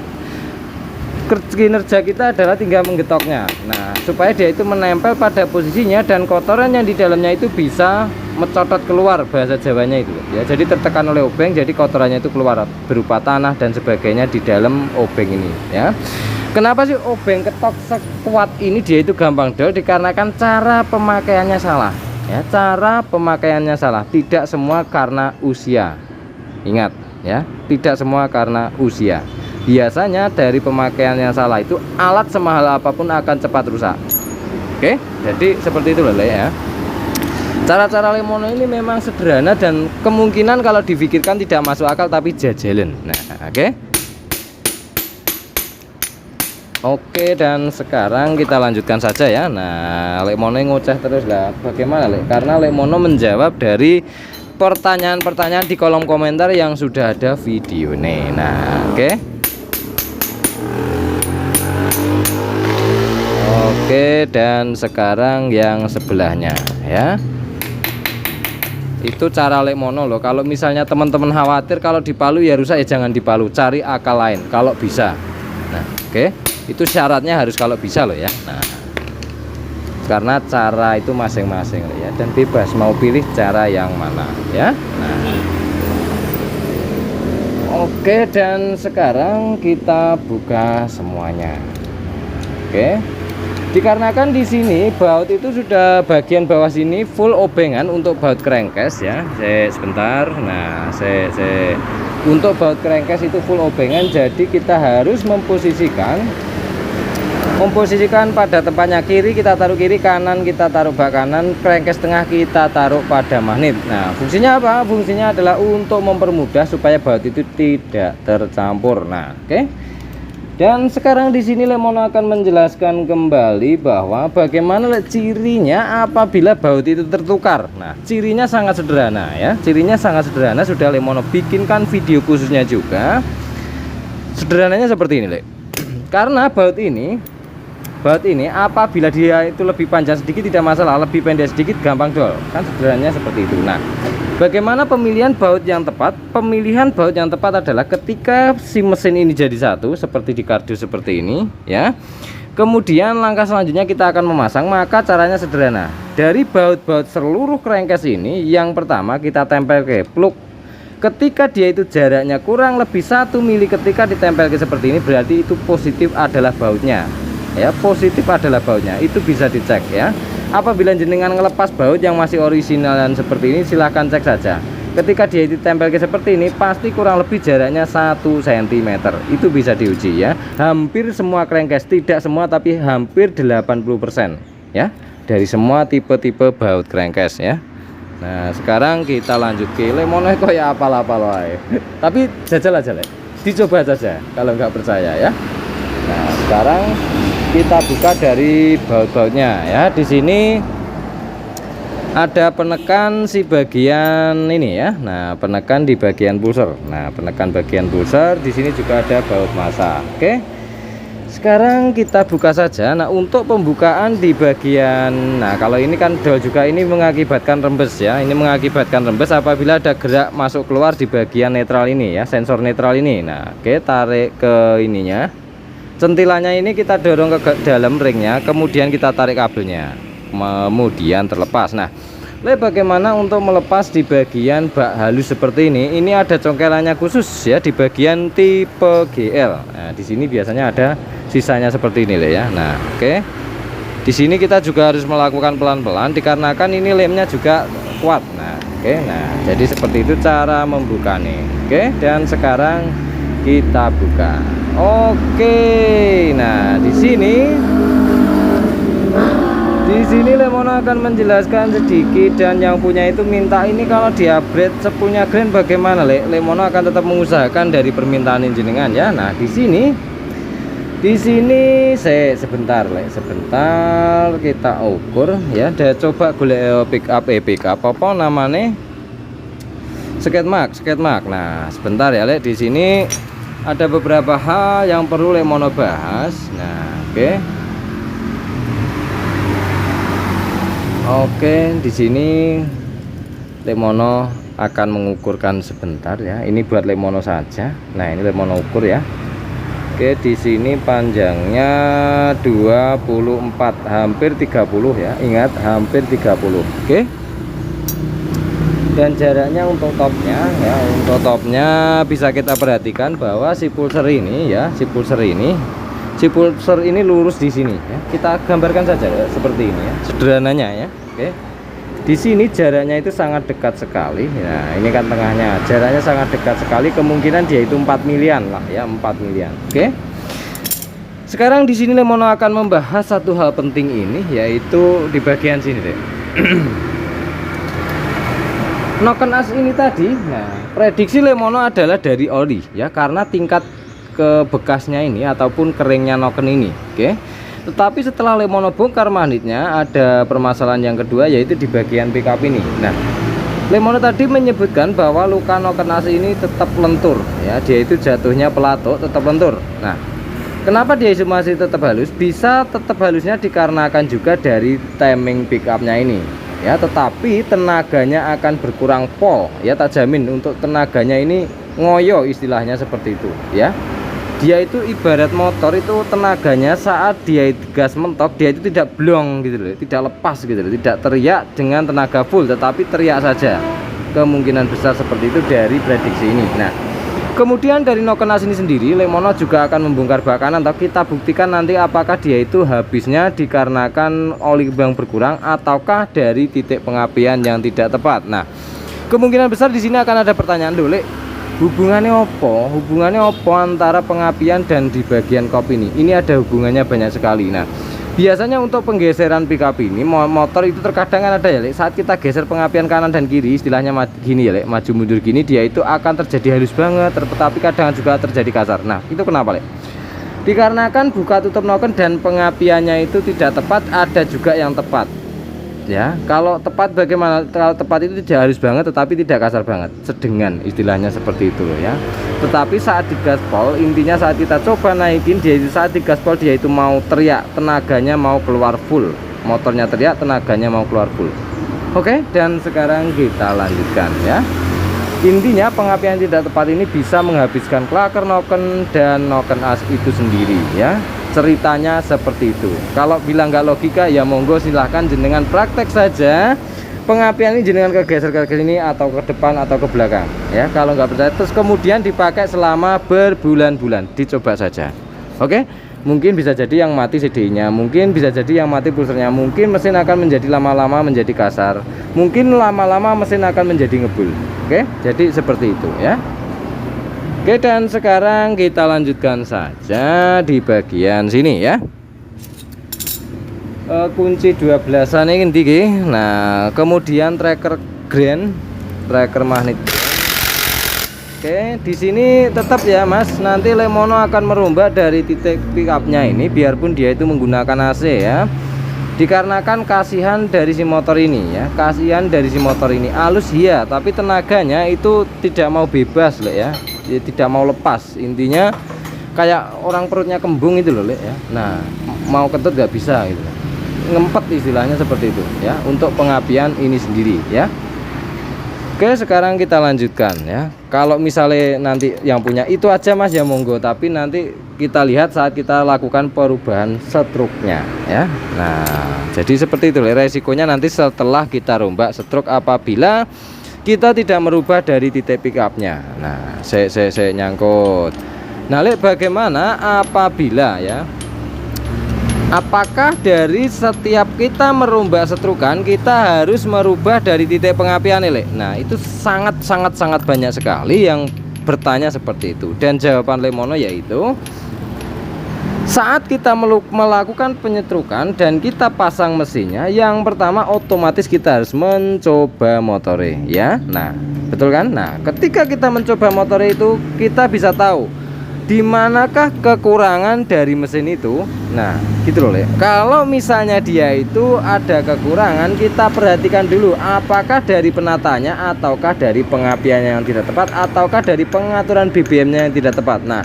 kinerja kita adalah tinggal menggetoknya. Nah, supaya dia itu menempel pada posisinya dan kotoran yang di dalamnya itu bisa mencotot keluar, bahasa Jawanya itu ya. Jadi tertekan oleh obeng, jadi kotorannya itu keluar berupa tanah dan sebagainya di dalam obeng ini ya. Kenapa sih obeng ketok sekuat ini dia itu gampang dol? Dikarenakan cara pemakaiannya salah ya. Cara pemakaiannya salah. Tidak semua karena usia. Ingat ya, tidak semua karena usia. Biasanya dari pemakaian yang salah itu alat semahal apapun akan cepat rusak. Oke, jadi seperti itu loh ya. Cara-cara Lemono ini memang sederhana dan kemungkinan kalau difikirkan tidak masuk akal, tapi jajalan. Nah, Oke, dan sekarang kita lanjutkan saja ya. Nah, Lemono ngoceh terus lah. Bagaimana, Lek? Karena Lemono menjawab dari pertanyaan-pertanyaan di kolom komentar yang sudah ada video nih. Nah, Oke, dan sekarang yang sebelahnya ya. Itu cara Lemono loh. Kalau misalnya teman-teman khawatir kalau dipalu ya rusak, ya jangan dipalu, cari akal lain kalau bisa. Nah, itu syaratnya harus kalau bisa loh ya. Nah, karena cara itu masing-masing loh ya, dan bebas mau pilih cara yang mana ya. Nah, oke, dan sekarang kita buka semuanya. Dikarenakan di sini baut itu sudah bagian bawah sini full obengan untuk baut crankcase ya. Sebentar. Nah, untuk baut crankcase itu full obengan, jadi kita harus memposisikan pada tempatnya. Kiri kita taruh kiri, kanan kita taruh bak kanan, crankcase tengah kita taruh pada magnet. Nah, fungsinya apa? Fungsinya adalah untuk mempermudah supaya baut itu tidak tercampur. Nah, dan sekarang di sini Lemono akan menjelaskan kembali bahwa bagaimana cirinya apabila baut itu tertukar. Nah, cirinya sangat sederhana ya. Cirinya sangat sederhana, sudah Lemono bikinkan video khususnya juga. Sederhananya seperti ini, Lek. Karena baut ini apabila dia itu lebih panjang sedikit tidak masalah, lebih pendek sedikit gampang dol. Kan sederhananya seperti itu. Nah, bagaimana pemilihan baut yang tepat? Pemilihan baut yang tepat adalah ketika si mesin ini jadi satu seperti di kardus seperti ini ya. Kemudian langkah selanjutnya kita akan memasang, maka caranya sederhana. Dari baut-baut seluruh crankcase ini, yang pertama kita tempel ke plug. Ketika dia itu jaraknya kurang lebih 1 mili, ketika ditempel ke seperti ini berarti itu positif adalah bautnya. Ya, positif adalah bautnya, itu bisa dicek ya. Apabila jenengan ngelepas baut yang masih orisinal dan seperti ini, silahkan cek saja. Ketika dia ditempel ke seperti ini, pasti kurang lebih jaraknya 1 cm. Itu bisa diuji ya. Hampir semua crankcase, tidak semua tapi hampir 80% ya, dari semua tipe-tipe baut crankcase ya. Nah, sekarang kita lanjut ke Lemono kok ya apal-apal wae. Tapi jajal aja, Lek. Dicoba saja kalau nggak percaya ya. Nah, sekarang kita buka dari baut-bautnya ya. Di sini ada penekan si bagian ini ya. Nah, penekan di bagian pulser. Nah, penekan bagian pulser. Di sini juga ada baut massa. Sekarang kita buka saja. Nah, untuk pembukaan di bagian, nah kalau ini kan dol juga, ini mengakibatkan rembes ya. Ini mengakibatkan rembes apabila ada gerak masuk keluar di bagian netral ini ya, sensor netral ini. Nah, tarik ke ininya. Sentilannya ini kita dorong ke dalam ringnya, kemudian kita tarik kabelnya, kemudian terlepas. Nah, Bagaimana untuk melepas di bagian bak halus seperti ini? Ini ada congkelannya khusus ya di bagian tipe GL. Nah, di sini biasanya ada sisanya seperti ini ya. Nah, oke. Di sini kita juga harus melakukan pelan-pelan dikarenakan ini lemnya juga kuat. Nah, oke. Nah, jadi seperti itu cara membuka nih. Oke, dan sekarang kita buka. Oke. Nah, di sini Lemono akan menjelaskan sedikit, dan yang punya itu minta ini kalau di upgrade sepunya Grand bagaimana Lemono akan tetap mengusahakan dari permintaan jenengan ya. Nah, di sini sebentar kita ukur ya. Dia coba golek pick up apa namanya, skate mark. Nah, sebentar ya di sini ada beberapa hal yang perlu Lemono bahas. Nah, Oke, di sini Lemono akan mengukurkan sebentar ya. Ini buat Lemono saja. Nah, ini Lemono ukur ya. Oke, di sini panjangnya 24, hampir 30 ya. Ingat, hampir 30. Oke. Dan jaraknya untuk topnya ya, untuk topnya bisa kita perhatikan bahwa si pulser ini lurus di sini ya. Kita gambarkan saja ya, seperti ini ya, sederhananya ya. Oke. Di sini jaraknya itu sangat dekat sekali. Nah, ini kan tengahnya. Jaraknya sangat dekat sekali, kemungkinan dia itu 4 milian lah ya, 4 milian. Oke. Sekarang di sini Lemono akan membahas satu hal penting ini, yaitu di bagian sini deh. Noken as ini tadi, nah, prediksi Lemono adalah dari oli ya, karena tingkat ke bekasnya ini ataupun keringnya noken ini. Oke. Tetapi setelah Lemono bongkar magnetnya, ada permasalahan yang kedua, yaitu di bagian pickup ini. Nah, Lemono tadi menyebutkan bahwa luka noken as ini tetap lentur ya, dia itu jatuhnya pelatuk tetap lentur. Nah, kenapa dia masih tetap halus? Bisa tetap halusnya dikarenakan juga dari timing pickupnya ini ya, tetapi tenaganya akan berkurang pol ya, tak jamin untuk tenaganya ini ngoyo, istilahnya seperti itu ya. Dia itu ibarat motor itu, tenaganya saat dia gas mentok dia itu tidak blong gitu loh, tidak lepas gitu loh, tidak teriak dengan tenaga full, tetapi teriak saja. Kemungkinan besar seperti itu dari prediksi ini. Nah, kemudian dari noken as ini sendiri Lemono juga akan membongkar bak kanan, atau kita buktikan nanti apakah dia itu habisnya dikarenakan oli yang berkurang ataukah dari titik pengapian yang tidak tepat. Nah, kemungkinan besar di sini akan ada pertanyaan dulu, hubungannya opo antara pengapian dan di bagian kop ini? Ini ada hubungannya banyak sekali. Nah, biasanya untuk penggeseran pickup ini motor itu terkadang kan ada ya, saat kita geser pengapian kanan dan kiri, istilahnya gini ya, maju mundur gini, dia itu akan terjadi halus banget, tetapi kadang juga terjadi kasar. Nah, itu kenapa dikarenakan buka tutup noken dan pengapiannya itu tidak tepat. Ada juga yang tepat ya. Kalau tepat bagaimana? Kalau tepat itu tidak halus banget tetapi tidak kasar banget, sedengan, istilahnya seperti itu loh ya. Tetapi saat digaspol, intinya saat kita coba naikin, dia itu saat digaspol dia itu mau teriak, tenaganya mau keluar full, motornya teriak, tenaganya mau keluar full. Oke, dan sekarang kita lanjutkan ya. Intinya pengapian tidak tepat ini bisa menghabiskan klaker noken dan noken as itu sendiri ya. Ceritanya seperti itu. Kalau bilang nggak logika ya monggo silahkan jenengan praktek saja. Pengapian ini jenengan kegeser ke sini atau ke depan atau ke belakang ya. Kalau nggak percaya terus kemudian dipakai selama berbulan-bulan, dicoba saja. Oke, mungkin bisa jadi yang mati CDI-nya, mungkin bisa jadi yang mati pulsernya, mungkin mesin akan menjadi lama-lama menjadi kasar, mungkin lama-lama mesin akan menjadi ngebul. Oke, jadi seperti itu ya. Oke, dan sekarang kita lanjutkan saja di bagian sini ya. Kunci 12an ini tinggi. Nah, kemudian tracker grand, tracker magnet. Oke, di sini tetap ya Mas, nanti Lemono akan merombak dari titik pickupnya ini, biarpun dia itu menggunakan AC ya. Dikarenakan kasihan dari si motor ini ya, kasihan dari si motor ini halus ya, tapi tenaganya itu tidak mau bebas ya, tidak mau lepas. Intinya kayak orang perutnya kembung itu loh ya. Nah, mau kentut nggak bisa gitu, ngempet istilahnya seperti itu ya, untuk pengapian ini sendiri ya. Oke, sekarang kita lanjutkan ya. kalau misalnya nanti yang punya itu aja Mas ya monggo, tapi nanti kita lihat saat kita lakukan perubahan stroke-nya ya. Nah, jadi seperti itu resikonya nanti setelah kita rombak stroke apabila kita tidak merubah dari titik pick up-nya. Nah, saya nyangkut. Nah, bagaimana apabila ya? Apakah dari setiap kita merombak setrukan kita harus merubah dari titik pengapian Lek? Nah, itu sangat banyak sekali yang bertanya seperti itu. Dan jawaban Lemono yaitu saat kita melakukan penyetrukan dan kita pasang mesinnya, yang pertama otomatis kita harus mencoba motornya ya. Nah, betul kan? Nah, ketika kita mencoba motornya itu kita bisa tahu di manakah kekurangan dari mesin itu. Nah, gitu loh Le. Kalau misalnya dia itu ada kekurangan, kita perhatikan dulu apakah dari penatanya, ataukah dari pengapiannya yang tidak tepat, ataukah dari pengaturan BBM-nya yang tidak tepat. Nah,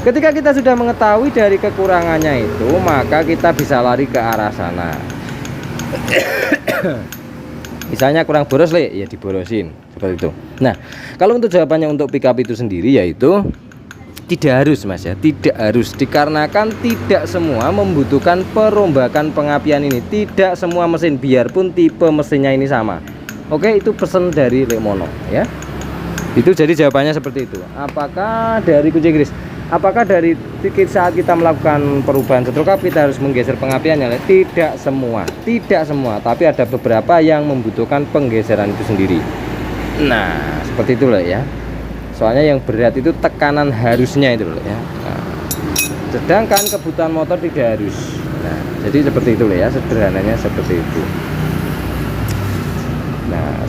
ketika kita sudah mengetahui dari kekurangannya itu, maka kita bisa lari ke arah sana. Misalnya kurang boros Le, ya diborosin seperti itu. Nah, kalau untuk jawabannya untuk pickup itu sendiri yaitu tidak harus Mas ya, tidak harus, dikarenakan tidak semua membutuhkan perombakan pengapian ini. Tidak semua mesin, biarpun tipe mesinnya ini sama. Oke, itu pesan dari Lemono ya. Itu jadi jawabannya seperti itu. Apakah dari kunci Inggris, apakah dari saat kita melakukan perubahan stroke up kita harus menggeser pengapiannya? Tidak semua, tidak semua, tapi ada beberapa yang membutuhkan penggeseran itu sendiri. Nah, seperti itulah ya. Soalnya yang berat itu tekanan harusnya itu loh ya. Nah, sedangkan kebutuhan motor tidak harus. Nah, jadi seperti itu loh ya, sederhananya seperti itu. Nah,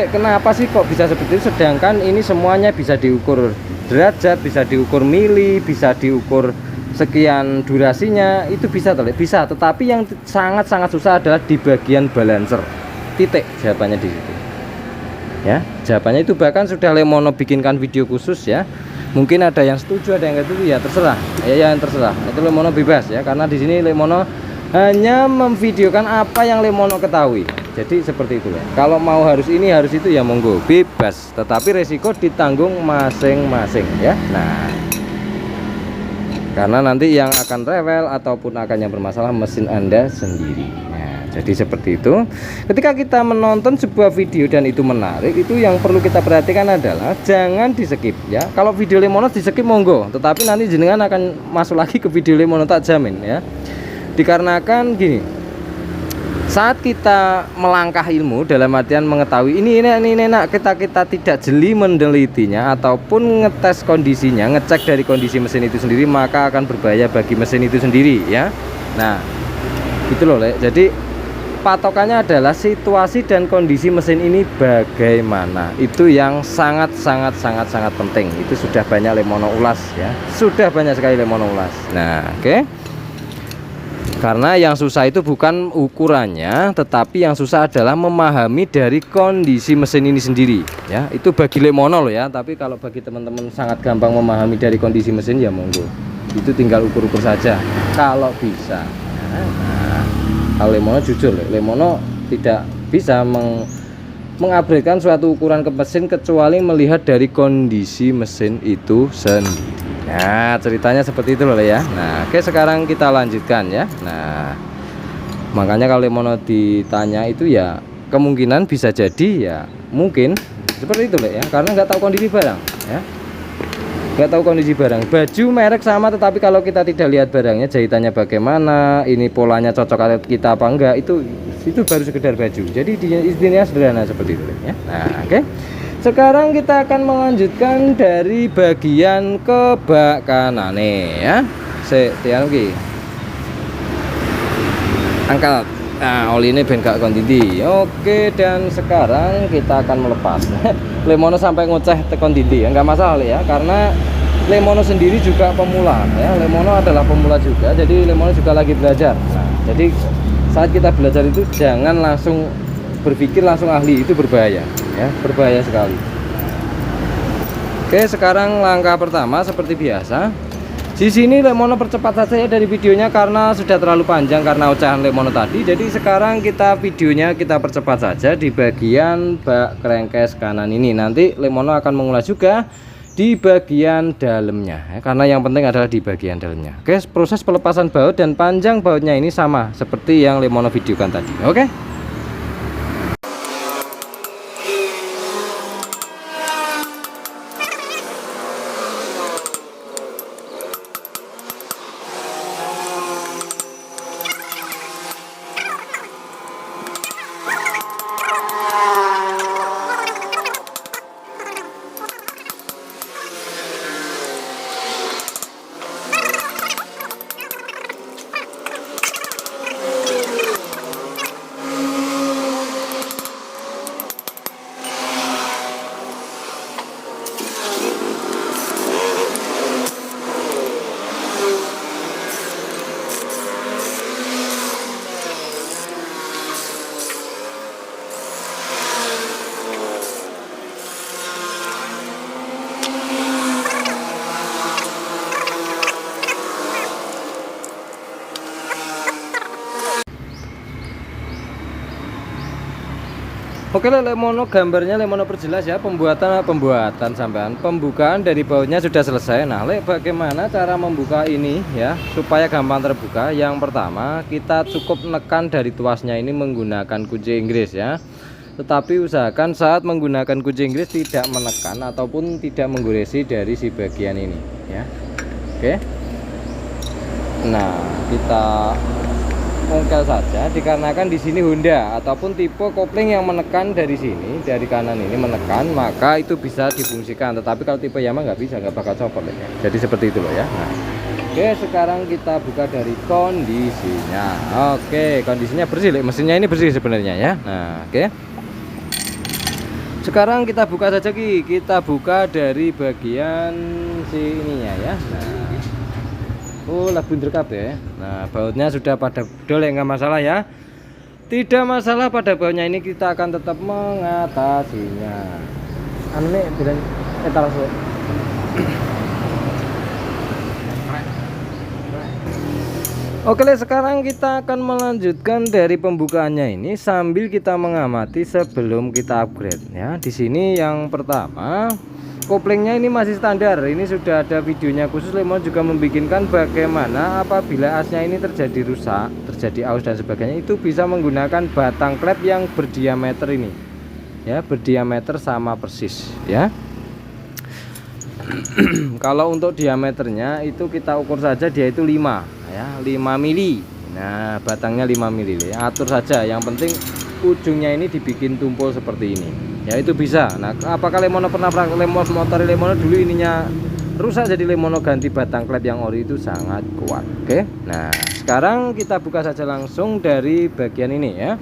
kenapa sih kok bisa seperti itu? Sedangkan ini semuanya bisa diukur derajat, bisa diukur mili, bisa diukur sekian durasinya, itu bisa bisa. Tetapi yang sangat susah adalah di bagian balancer. Titik jawabannya di situ. Ya, jawabannya itu bahkan sudah Lemono bikinkan video khusus ya. Mungkin ada yang setuju, ada yang enggak setuju, ya terserah. Ya yang terserah. Itu Lemono bebas ya, karena di sini Lemono hanya memvideokan apa yang Lemono ketahui. Jadi seperti itu ya. Kalau mau harus ini harus itu ya monggo, bebas. Tetapi resiko ditanggung masing-masing ya. Nah, karena nanti yang akan rewel ataupun akan yang bermasalah mesin Anda sendiri. Jadi seperti itu. Ketika kita menonton sebuah video dan itu menarik, itu yang perlu kita perhatikan adalah jangan di skip ya. Kalau video Lemono di skip monggo, tetapi nanti jenengan akan masuk lagi ke video Lemono, tak jamin ya. Dikarenakan gini, saat kita melangkah ilmu dalam artian mengetahui ini enak, kita tidak jeli menelitinya ataupun ngetes kondisinya, ngecek dari kondisi mesin itu sendiri, maka akan berbahaya bagi mesin itu sendiri ya. Nah, gitu loh Le. Jadi patokannya adalah situasi dan kondisi mesin ini bagaimana. Itu yang sangat penting. Itu sudah banyak Lemono ulas ya. Sudah banyak sekali Lemono ulas. Nah, oke. Karena yang susah itu bukan ukurannya, tetapi yang susah adalah memahami dari kondisi mesin ini sendiri ya. Itu bagi Lemono loh ya. Tapi kalau bagi teman-teman sangat gampang memahami dari kondisi mesin ya monggo. Itu tinggal ukur-ukur saja kalau bisa. Nah, kalau Lemono jujur, Lemono tidak bisa mengupgradekan suatu ukuran ke mesin kecuali melihat dari kondisi mesin itu sendiri. Nah, ceritanya seperti itu loh ya. Nah, oke, sekarang kita lanjutkan ya. Nah, makanya kalau Lemono ditanya itu ya kemungkinan bisa jadi ya mungkin seperti itu loh ya, karena nggak tahu kondisi barang ya. Nggak tahu kondisi barang, baju merek sama, tetapi kalau kita tidak lihat barangnya, jahitannya bagaimana, ini polanya cocok kita apa enggak, itu baru sekedar baju. Jadi intinya sederhana seperti itu ya. Nah, oke. Sekarang kita akan melanjutkan dari bagian ke bak kanan ya. Angkat. Nah, oli ini ben gak kontindi. Oke, dan sekarang kita akan melepas. Lemono sampai ngoceh tekon dindi ya, nggak masalah ya, karena Lemono sendiri juga pemula ya. Lemono adalah pemula juga, jadi Lemono juga lagi belajar. Nah, jadi saat kita belajar itu jangan langsung berpikir langsung ahli, itu berbahaya ya, berbahaya sekali. Oke, sekarang langkah pertama seperti biasa. Di sini Lemono percepat saja ya dari videonya karena sudah terlalu panjang karena ocehan Lemono tadi. Jadi sekarang videonya kita percepat saja di bagian bak crankcase kanan ini. Nanti Lemono akan mengulas juga di bagian dalamnya ya, karena yang penting adalah di bagian dalamnya. Oke, proses pelepasan baut dan panjang bautnya ini sama seperti yang Lemono videokan tadi. Oke. Oke, Lemono gambarnya Lemono perjelas ya, pembuatan sampean. Pembukaan dari bautnya sudah selesai. Nah, bagaimana cara membuka ini ya supaya gampang terbuka? Yang pertama, kita cukup menekan dari tuasnya ini menggunakan kunci Inggris ya. Tetapi usahakan saat menggunakan kunci Inggris tidak menekan ataupun tidak menggoresi dari si bagian ini ya. Oke. Nah, kita ongkel saja dikarenakan di sini Honda ataupun tipe kopling yang menekan dari sini, dari kanan ini menekan, maka itu bisa difungsikan. Tetapi kalau tipe Yamaha nggak bisa, nggak bakal copot ya. Jadi seperti itu loh ya. Nah, oke, sekarang kita buka dari kondisinya. Oke, kondisinya bersih, mesinnya ini bersih sebenarnya ya. Nah, oke. Sekarang kita buka saja Ki. Kita buka dari bagian si ininya ya. Nah, oh, lah bunder kabeh. Nah, bautnya sudah pada dolek, nggak masalah ya. Tidak masalah pada bautnya ini, kita akan tetap mengatasinya. Anu nih bilang etalase. Oke, sekarang kita akan melanjutkan dari pembukaannya ini sambil kita mengamati sebelum kita upgrade ya. Di sini yang pertama, koplingnya ini masih standar. Ini sudah ada videonya khusus. Lemono juga membikinkan bagaimana apabila asnya ini terjadi rusak, terjadi aus dan sebagainya, itu bisa menggunakan batang klep yang berdiameter ini ya, berdiameter sama persis ya. Kalau untuk diameternya itu kita ukur saja, dia itu 5 ya, 5 mili. Nah, batangnya 5 mili. Atur saja, yang penting ujungnya ini dibikin tumpul seperti ini ya, itu bisa. Nah, apakah Lemono pernah motor Lemono dulu ininya rusak, jadi Lemono ganti batang klep yang ori, itu sangat kuat. Oke, nah sekarang kita buka saja langsung dari bagian ini ya.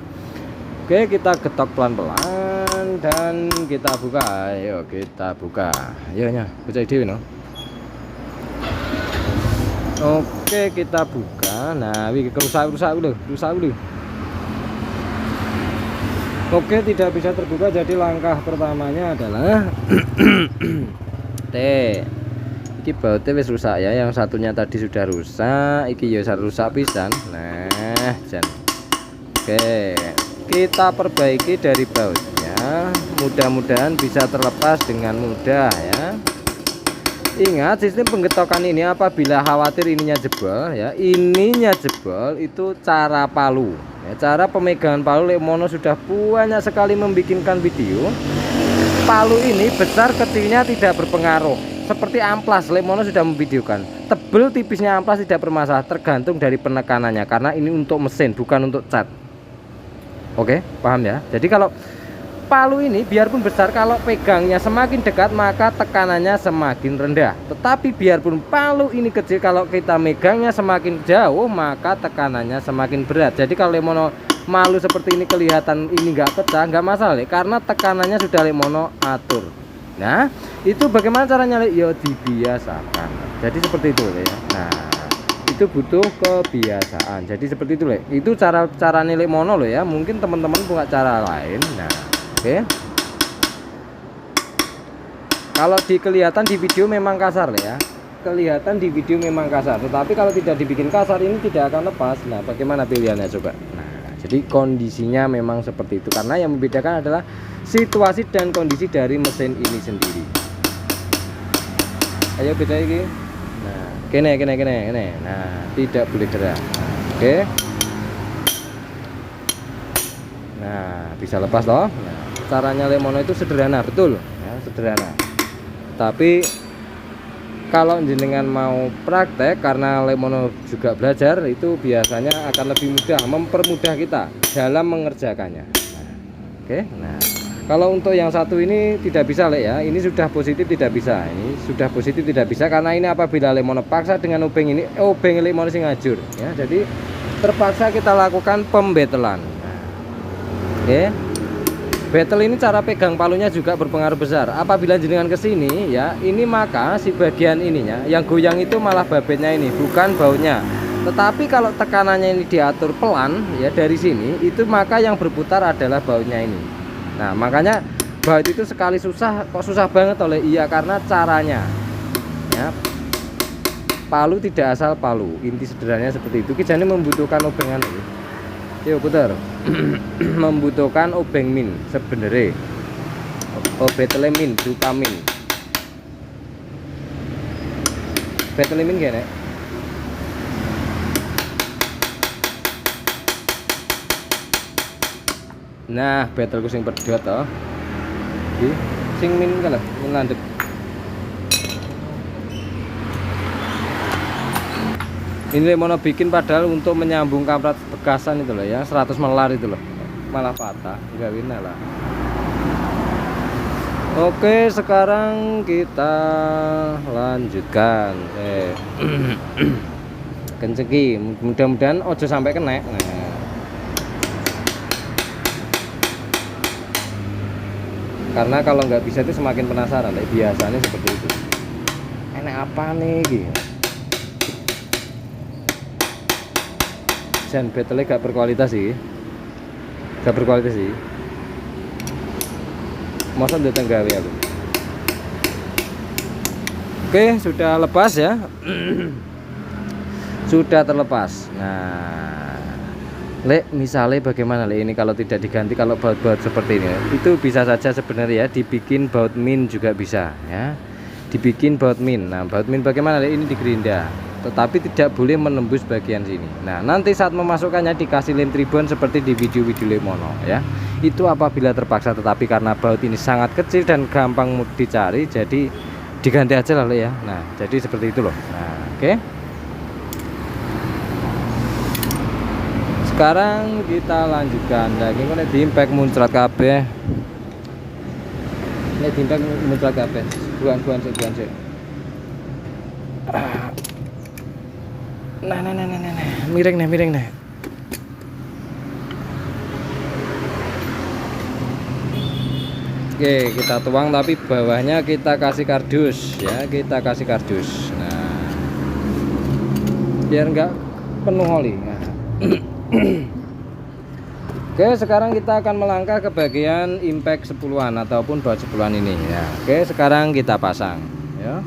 Oke, kita getok pelan-pelan dan kita buka. Ayo kita buka, ayo nya baca ide no. Oke, kita buka. Nah, wih rusak dulu. Oke, tidak bisa terbuka, jadi langkah pertamanya adalah iki bautnya wis rusak ya, yang satunya tadi sudah rusak, iki ya rusak pisan. Nah, jan. Oke, kita perbaiki dari bautnya, mudah-mudahan bisa terlepas dengan mudah ya. Ingat, sistem penggetokan ini apabila khawatir ininya jebol ya, ininya jebol, itu cara palu ya, cara pemegangan palu. Lemono sudah banyak sekali membikinkan video. Palu ini besar kecilnya tidak berpengaruh, seperti amplas. Lemono sudah memvideokan tebel tipisnya amplas tidak bermasalah, tergantung dari penekanannya, karena ini untuk mesin bukan untuk cat. Oke, paham ya. Jadi kalau palu ini biarpun besar, kalau pegangnya semakin dekat maka tekanannya semakin rendah. Tetapi biarpun palu ini kecil, kalau kita megangnya semakin jauh maka tekanannya semakin berat. Jadi kalau Lemono malu seperti ini kelihatan ini nggak pecah, nggak masalah karena tekanannya sudah Lemono atur. Nah, itu bagaimana caranya? Ya dibiasakan. Jadi seperti itu ya. Nah, itu butuh kebiasaan. Jadi seperti itu itu cara Lemono loh ya. Mungkin teman-teman punya cara lain. Nah, oke. Kalau kelihatan di video memang kasar ya. kelihatan di video memang kasar, tetapi kalau tidak dibikin kasar ini tidak akan lepas. Nah, bagaimana pilihannya coba? Nah, jadi kondisinya memang seperti itu, karena yang membedakan adalah situasi dan kondisi dari mesin ini sendiri. Ayo beda lagi. Nah, kene. Nah, tidak boleh gerak. Oke. Nah, bisa lepas loh. Nah, caranya Lemono itu sederhana, betul ya, sederhana. Tapi kalau jenengan mau praktek, karena Lemono juga belajar, itu biasanya akan lebih mudah, mempermudah kita dalam mengerjakannya. Nah, oke. Nah, kalau untuk yang satu ini tidak bisa, Le, ya. Ini sudah positif tidak bisa. Ini sudah positif tidak bisa, karena ini apabila Lemono paksa dengan obeng ini, obeng Lemono sing ngajur ya. Jadi terpaksa kita lakukan pembetelan. Nah, oke. Betel ini cara pegang palunya juga berpengaruh besar. Apabila jenengan ke sini ya, ini maka si bagian ininya yang goyang itu malah babetnya ini, bukan bautnya. Tetapi kalau tekanannya ini diatur pelan ya dari sini, itu maka yang berputar adalah bautnya ini. Nah, makanya baut itu sekali susah, kok susah banget oleh iya, karena caranya ya. Palu tidak asal palu, inti sederhananya seperti itu. Kijane membutuhkan obengan ini. Yuk putar. Membutuhkan obeng min sebenarnya. Betele min, duta min. Betele min gini. Nah, betelku sing pedhot to. Iki sing min kalah, min landhep. Ini Lemono bikin padahal untuk menyambung kampret bekasan itu loh ya, 100 melar itu loh, malah patah, nggak wina lah. Oke, sekarang kita lanjutkan. Kenceki, mudah-mudahan ojo sampai kena. Nah, karena kalau nggak bisa itu semakin penasaran, biasanya seperti itu. Enak apa nih gitu. Jan betelnya gak berkualitas sih, masa udah tenggawe aku. Oke, sudah lepas ya. Sudah terlepas. Nah, Le, misalnya bagaimana Le ini kalau tidak diganti, kalau baut-baut seperti ini itu bisa saja sebenarnya ya, dibikin baut min juga bisa ya, dibikin baut min. Nah, baut min bagaimana Le, ini digerinda, tetapi tidak boleh menembus bagian sini. Nah, nanti saat memasukkannya dikasih lem tribon seperti di video-video Lemono ya. Itu apabila terpaksa, tetapi karena baut ini sangat kecil dan gampang dicari, jadi diganti aja lah ya. Nah, jadi seperti itu loh. Nah, oke. Sekarang kita lanjutkan lagi. Ini di impact muncrat kabeh. Ini di impact muncrat kabeh. Buan sih. Nah. Miring nih. Oke, kita tuang tapi bawahnya kita kasih kardus ya, Nah, biar enggak penuh oli. Nah. Oke, sekarang kita akan melangkah ke bagian impact 10-an ataupun baut 10-an ini ya. Oke, sekarang kita pasang ya.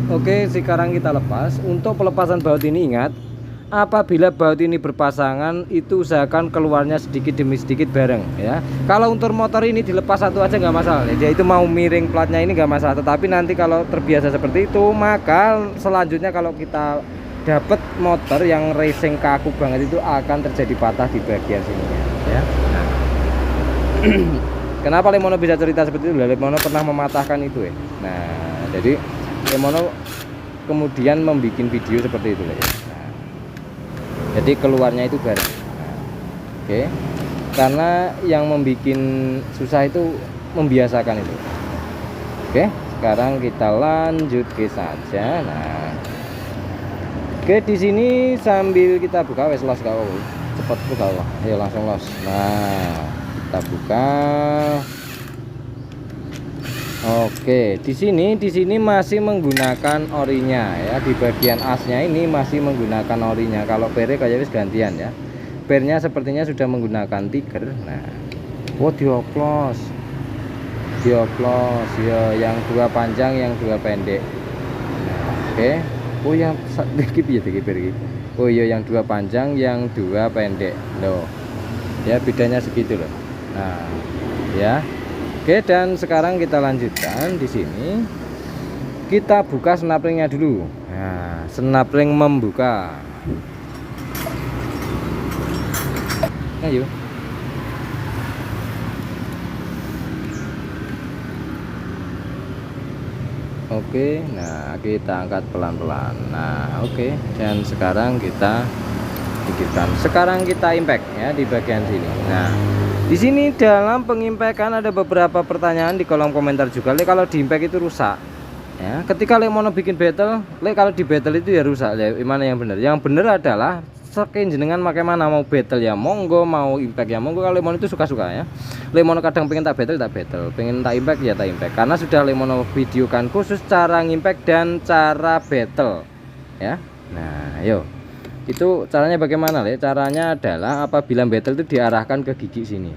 Oke, sekarang kita lepas. Untuk pelepasan baut ini ingat, apabila baut ini berpasangan itu usahakan keluarnya sedikit demi sedikit bareng ya. Kalau untuk motor ini dilepas satu aja nggak masalah, dia itu mau miring platnya ini nggak masalah. Tetapi nanti kalau terbiasa seperti itu, maka selanjutnya kalau kita dapat motor yang racing kaku banget itu akan terjadi patah di bagian sini ya. Nah. Kenapa Lemono bisa cerita seperti itu? Lemono pernah mematahkan itu ya. Nah, jadi Lemono kemudian membuat video seperti itu ya. Nah, jadi keluarnya itu bareng. Nah, oke. Karena yang membuat susah itu membiasakan itu. Oke, sekarang kita lanjut ke saja. Nah, oke, di sini sambil kita buka wes los kau. Cepat buka loh. Ayo langsung los. Nah, kita buka. Oke, di sini masih menggunakan orinya ya, di bagian asnya ini masih menggunakan orinya. Kalau pernya kayak wis gantian ya. Pernya sepertinya sudah menggunakan tiger. Nah, dioplos. dioplos ya, yang dua panjang yang dua pendek. Nah, oke. Oh yang oh iya, yang dua panjang yang dua pendek loh ya, bedanya segitu loh. Nah ya, oke. Dan sekarang kita lanjutkan. Di sini kita buka snapringnya dulu. Nah, snapring membuka. Ayo. Oke, nah kita angkat pelan-pelan. Nah, oke. Dan sekarang kita pikirkan. Sekarang kita impact ya di bagian sini. Nah, di sini dalam pengimpakan ada beberapa pertanyaan di kolom komentar juga. Le, kalau di impact itu rusak. Ya, ketika le mono bikin battle, le kalau di battle itu ya rusak. Le, mana yang benar? Yang benar adalah sekian jenengan pakai mana, mau battle ya monggo, mau impact ya monggo. Kalau Lemono itu suka-suka ya. Lemono kadang pengen tak battle, pengen tak impact ya tak impact. Karena sudah Lemono videokan khusus cara impact dan cara battle ya. Nah, ayo. Itu caranya bagaimana, Le? Caranya adalah apabila battle itu diarahkan ke gigi sini.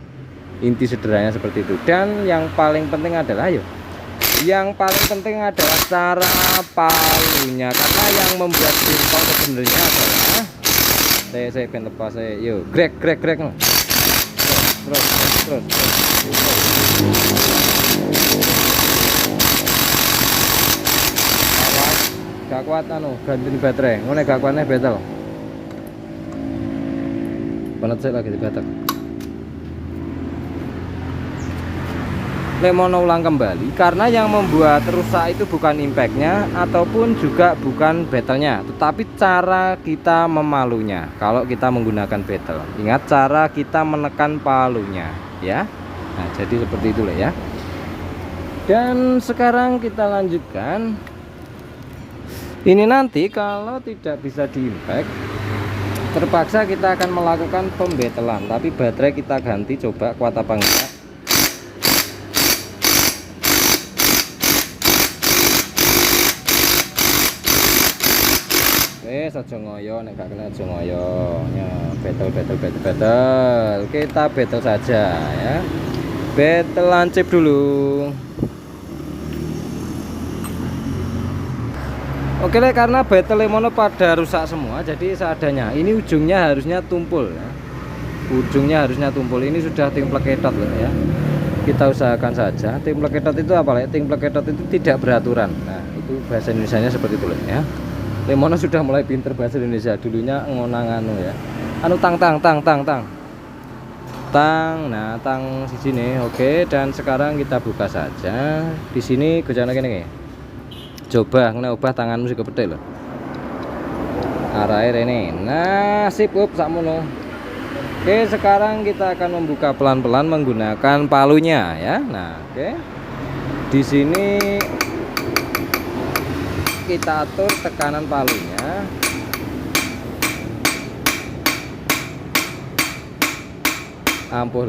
Inti sederhananya seperti itu. Dan yang paling penting adalah ayo. Yang paling penting adalah cara palunya, karena yang membuat simpel sebenarnya adalah saya pengen lepas saya, yuk grek no. Terus gak kuat anu ganti baterai ngono, gak kuatnya battle banget saya lagi di batak. Lemono ulang kembali, karena yang membuat rusak itu bukan impactnya ataupun juga bukan battlenya, tetapi cara kita memalunya. Kalau kita menggunakan battle, ingat cara kita menekan palunya ya. Nah, jadi seperti itu ya. Dan sekarang kita lanjutkan. Ini nanti kalau tidak bisa di impact, terpaksa kita akan melakukan pembetelan, tapi baterai kita ganti, coba kuat apa enggak. Aja ngoyo, nek gak kena aja ngoyo ya. Battle kita battle saja ya, battle lancip dulu. Oke Le, karena battle Lemono pada rusak semua, jadi seadanya. Ini ujungnya harusnya tumpul ya. Ujungnya harusnya tumpul. Ini sudah timplek ketot loh ya. Kita usahakan saja. Timplek ketot itu apa Le? Timplek ketot itu tidak beraturan. Nah, itu bahasa Indonesianya seperti itu loh ya. Lemono sudah mulai pinter bahasa Indonesia. Dulunya ngonang anu ya. Anu tang. Nah, tang di sini. Oke, dan sekarang kita buka saja. Di sini gojana kene. Coba ngene obah tanganmu sing kepethik lho. Arahe rene. Nah, sip up sakmono. Oke, sekarang kita akan membuka pelan-pelan menggunakan palunya ya. Nah, oke. Di sini kita atur tekanan palunya. Ampuh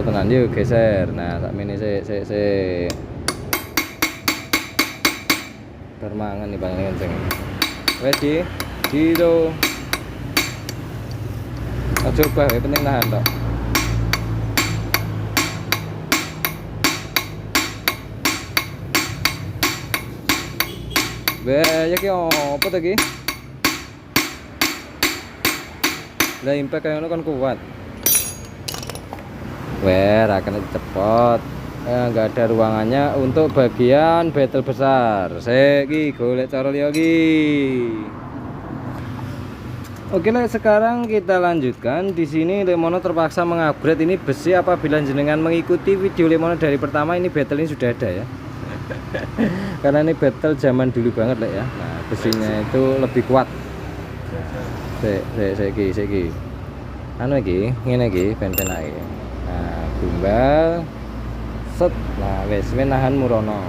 tenan yuk geser. Nah, sak mene sik bermangan nih Bang kenceng. Wes gitu. Coba ya, penting nahan tok. Ya ki apa to ki? Lah impact kaya ngono kan kuat. Akan cepot. Enggak ada ruangannya untuk bagian battle besar. Seki golek cara liya ki. Oke lah, sekarang kita lanjutkan. Di sini Lemono terpaksa mengupgrade ini besi. Apabila jenengan mengikuti video Lemono dari pertama, ini battle ini sudah ada ya. Karena ini battle zaman dulu banget lah ya. Nah, besinya itu lebih kuat. Seki. Anu iki, ngene iki ben-penake. Nah, gumbal. Set. Nah, wes nahan murono.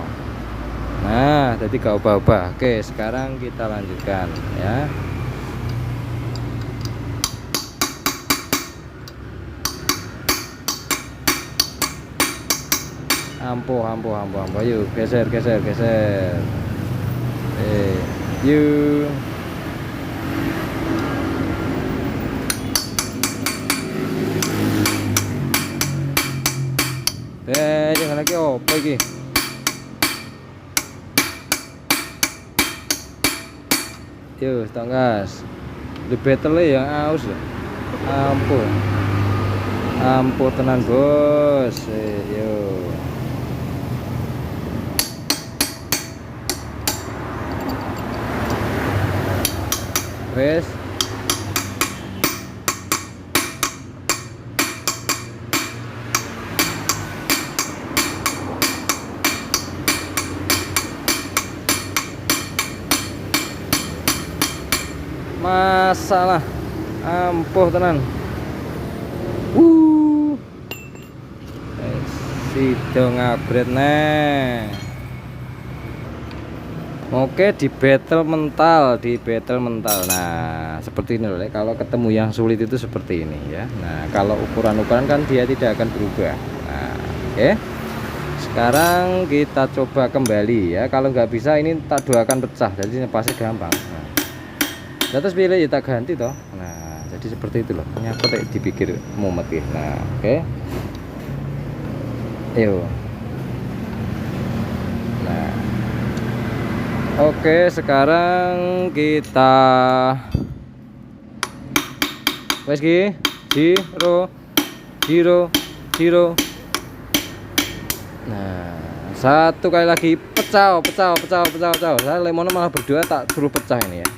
Nah, jadi gak ubah-ubah. Oke, sekarang kita lanjutkan ya. Ampuh. Ayo geser. Yuk. Jangan iki opo iki? Yo, tak gas. Di battle ya aus lho. Ampun. Ampun tenan, Bos. Yo. Wes. Masalah ampuh tenan. Sido ngabret neh. Oke, di battle mental, Nah, seperti ini loh. Kalau ketemu yang sulit itu seperti ini ya. Nah, kalau ukuran-ukuran kan dia tidak akan berubah. Nah, oke. Sekarang kita coba kembali ya. Kalau nggak bisa ini tak doakan pecah. Jadi pasti gampang. Nah, terus pilih ya tak ganti toh. Nah, jadi seperti itu loh. Nyapa dipikir mumet ya. Nah, oke. Ayo. Nah, oke, sekarang kita wes ki zero. Nah, satu kali lagi pecah. Saya lemon malah berdua tak suruh pecah ini ya.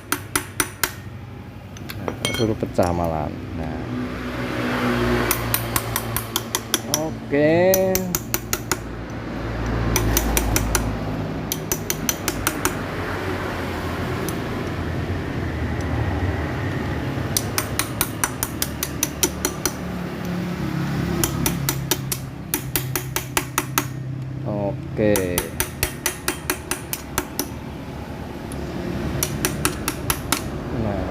Nah, suruh pecah malah. Nah, oke. Oke. Nah.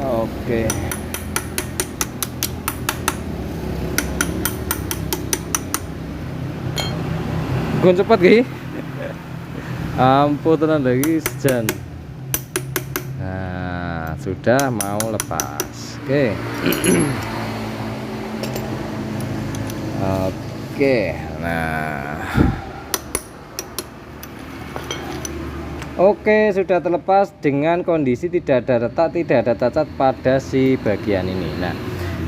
Oke. Gun cepat ki. Ampun tenan lagi sejan. Nah, sudah mau lepas. Oke. Oke, nah, oke, sudah terlepas dengan kondisi tidak ada retak, tidak ada cacat pada si bagian ini. Nah,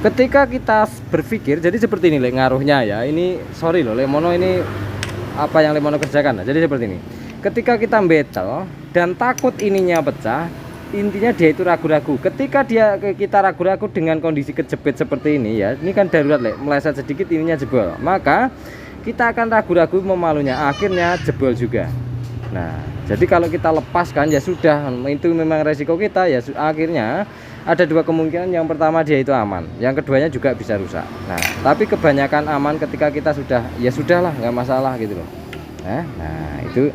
ketika kita berpikir, jadi seperti ini ngaruhnya ya. Ini sorry loh, Lemono ini apa yang Lemono kerjakan. Nah, jadi seperti ini. Ketika kita battle dan takut ininya pecah, intinya dia itu ragu-ragu. Ketika kita ragu-ragu dengan kondisi kejepit seperti ini ya, ini kan darurat meleset sedikit ininya jebol, maka kita akan ragu-ragu memalunya, akhirnya jebol juga. Nah, jadi kalau kita lepaskan ya sudah, itu memang resiko kita ya. Akhirnya ada dua kemungkinan, yang pertama dia itu aman, yang keduanya juga bisa rusak. Nah, tapi kebanyakan aman ketika kita sudah ya sudahlah, nggak masalah gitu loh. Nah itu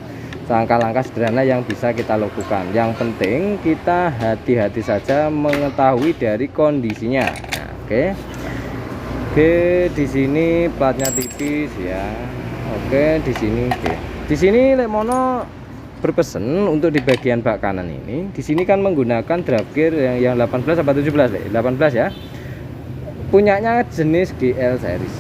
langkah-langkah sederhana yang bisa kita lakukan. Yang penting kita hati-hati saja mengetahui dari kondisinya. Nah, oke, di sini platnya tipis ya. Oke, di sini Di sini Lemono berpesan untuk di bagian bak kanan ini. Di sini kan menggunakan drop gear yang 18 atau 17 18 ya. Punyanya jenis GL series.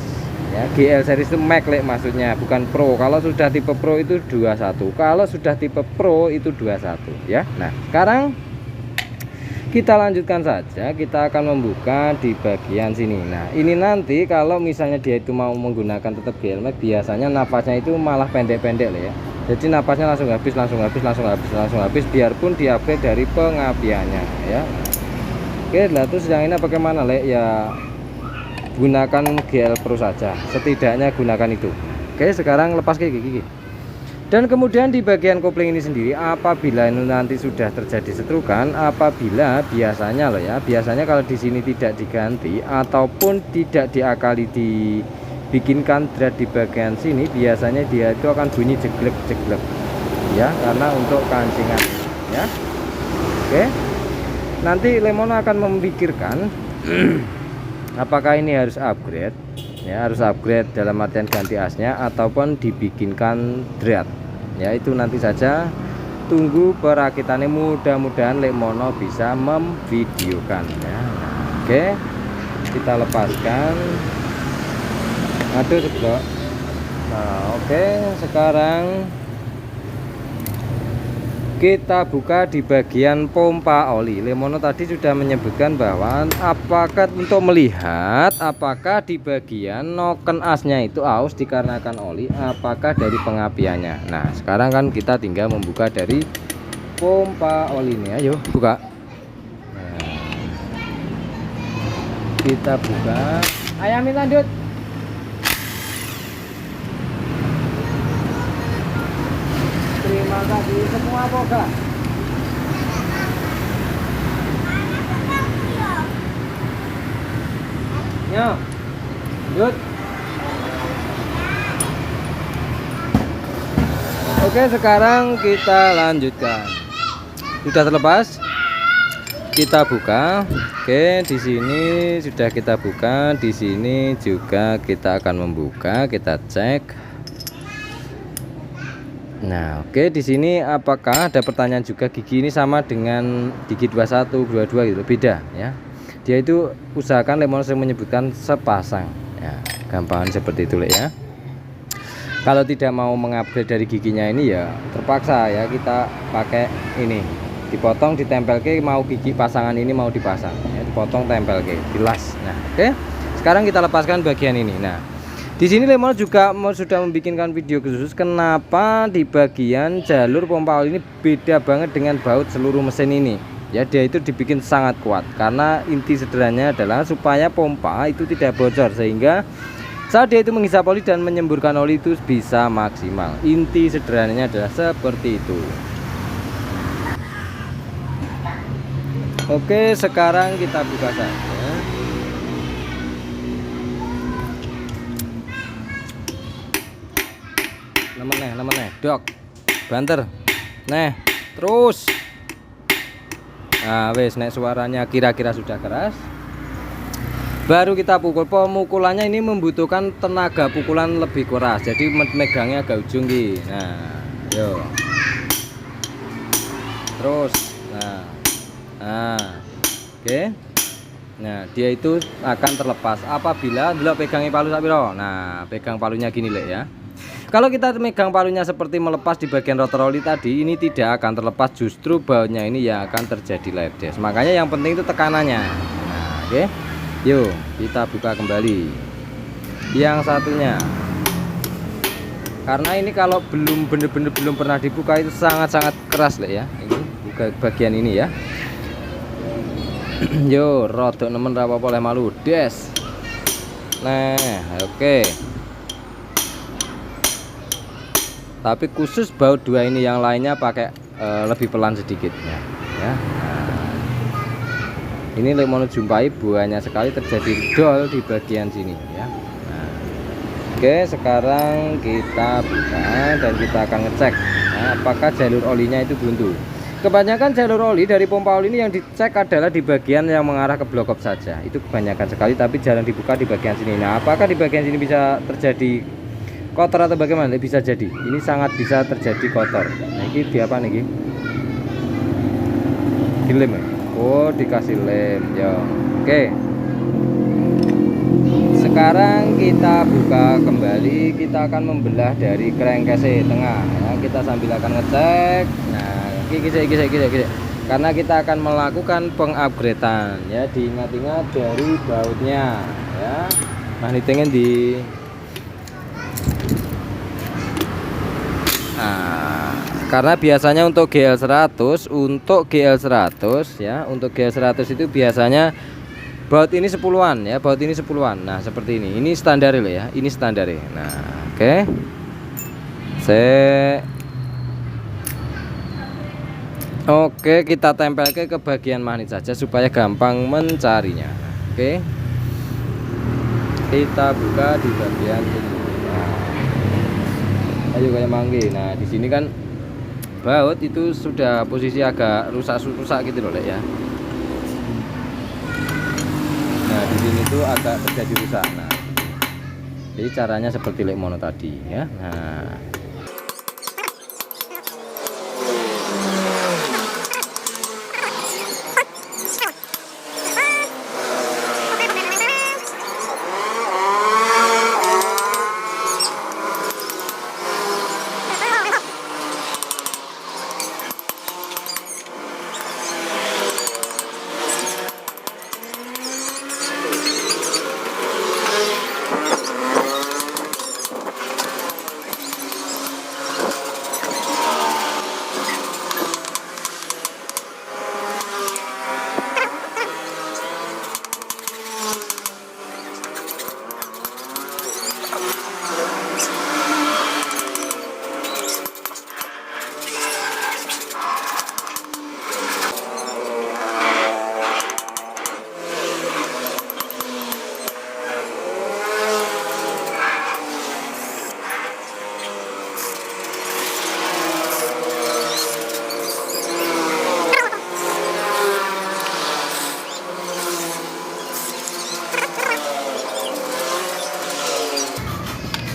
Ya, GL series itu Max maksudnya, bukan Pro. Kalau sudah tipe Pro itu 21, kalau sudah tipe Pro itu 21 ya. Nah, sekarang kita lanjutkan saja. Kita akan membuka di bagian sini. Nah, ini nanti kalau misalnya dia itu mau menggunakan tetap GL Max, biasanya napasnya itu malah pendek-pendek ya. Jadi napasnya langsung habis biarpun di-upgrade dari pengapiannya ya. Oke, nah terus yang ini bagaimana ya, gunakan GL Pro saja, setidaknya gunakan itu. Oke, sekarang lepas ke gigi. Dan kemudian di bagian kopling ini sendiri, apabila nanti sudah terjadi setrukan, apabila biasanya kalau di sini tidak diganti ataupun tidak diakali dibikinkan thread di bagian sini, biasanya dia itu akan bunyi jeglek ya, karena untuk kancingan ya. Oke, nanti Lemono akan memikirkan apakah ini harus upgrade ya, harus upgrade dalam artian ganti asnya ataupun dibikinkan thread ya. Itu nanti saja, tunggu perakitannya, mudah-mudahan Lemono bisa memvideokan ya. Oke, kita lepaskan. Aduh seblok. Nah oke, sekarang kita buka di bagian pompa oli. Lemono tadi sudah menyebutkan bahwa apakah untuk melihat apakah di bagian noken asnya itu aus dikarenakan oli, apakah dari pengapiannya. Nah sekarang kan kita tinggal membuka dari pompa oli ini. Ayo buka. Nah, kita buka. Ayamin lanjut. Terima kasih semua boga. Yo, lanjut. Oke, sekarang kita lanjutkan. Sudah terlepas. Kita buka. Oke, di sini sudah kita buka. Di sini juga kita akan membuka. Kita cek. Nah, oke, di sini apakah ada pertanyaan juga gigi ini sama dengan gigi 21, 22 gitu, beda ya. Dia itu usahakan Lemono sering menyebutkan sepasang. Ya, gampangan seperti itu ya. Kalau tidak mau mengupgrade dari giginya ini ya terpaksa ya kita pakai ini. Dipotong, ditempel ke, mau gigi pasangan ini mau dipasang ya, dipotong, tempel ke, dilas. Nah, oke. Sekarang kita lepaskan bagian ini. Nah, di sini Lemono juga sudah membikinkan video khusus kenapa di bagian jalur pompa oli ini beda banget dengan baut seluruh mesin ini. Ya, dia itu dibikin sangat kuat karena inti sederhananya adalah supaya pompa itu tidak bocor sehingga saat dia itu menghisap oli dan menyemburkan oli itu bisa maksimal. Inti sederhananya adalah seperti itu. Oke, sekarang kita buka saja. Nemen dok banter nah terus. Nah wes, nek suaranya kira-kira sudah keras baru kita pukul. Pemukulannya ini membutuhkan tenaga pukulan lebih keras, jadi megangnya agak ujung gitu. Nah yo terus. Nah oke. Nah dia itu akan terlepas apabila dulu pegangi palu sapiro. Nah pegang palunya gini lek ya. Kalau kita megang palunya seperti melepas di bagian rotor oli tadi, ini tidak akan terlepas, justru bautnya ini yang akan terjadi ledes. Makanya yang penting itu tekanannya. Nah, oke. Yuk, kita buka kembali. Yang satunya. Karena ini kalau belum bener-bener belum pernah dibuka itu sangat-sangat keras lah ya. Ini buka bagian ini ya. Yo, rodok nemen ra apa-apa oleh malu. Des. Nah, oke. Tapi khusus baut dua ini, yang lainnya pakai lebih pelan sedikit ya. Nah, ini Lemono jumpai banyak sekali terjadi dol di bagian sini ya. Nah, oke, sekarang kita buka dan kita akan ngecek apakah jalur olinya itu buntu. Kebanyakan jalur oli dari pompa oli ini yang dicek adalah di bagian yang mengarah ke blok op saja. Itu kebanyakan sekali, tapi jarang dibuka di bagian sini. Nah, apakah di bagian sini bisa terjadi kotor atau bagaimana? Bisa jadi, ini sangat bisa terjadi kotor. Nah ini di apa nih? Di lem ya? Oh dikasih lem ya. Oke, sekarang kita buka kembali. Kita akan membelah dari crankcase tengah ya. Kita sambil akan ngecek. Nah gini. Karena kita akan melakukan pengupgradean ya, diingat-ingat dari bautnya ya. Magnetingnya di karena biasanya untuk GL100 ya, untuk GL100 itu biasanya baut ini 10-an ya, baut ini 10-an. Nah seperti ini standar loh ya, ini standar ya. Nah oke, oke, kita tempel ke bagian magnet saja supaya gampang mencarinya. Oke, kita buka di bagian ini. Ayo kayak manggi. Nah di sini kan baut itu sudah posisi agak rusak gitu loh ya. Nah di sini tuh agak terjadi rusak. Nah jadi caranya seperti Lemono tadi ya. Nah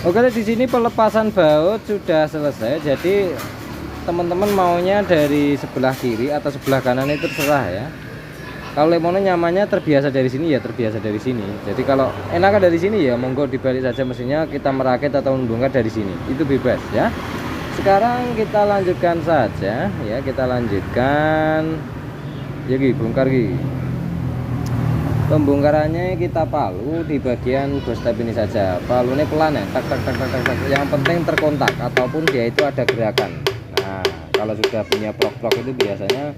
Oke, di sini pelepasan baut sudah selesai. Jadi teman-teman maunya dari sebelah kiri atau sebelah kanan itu terserah ya. Kalau Lemono nyamannya terbiasa dari sini ya terbiasa dari sini. Jadi kalau enakan dari sini ya monggo dibalik saja mesinnya, kita merakit atau membongkar dari sini. Itu bebas ya. Sekarang kita lanjutkan saja ya, kita lanjutkan. Ya Gi, bongkar Gi. Pembongkarannya kita palu di bagian dua step ini saja. Palunya pelan ya, tak tak tak tak tak, tak. Yang penting terkontak ataupun dia itu ada gerakan. Nah, kalau sudah punya prok-prok itu biasanya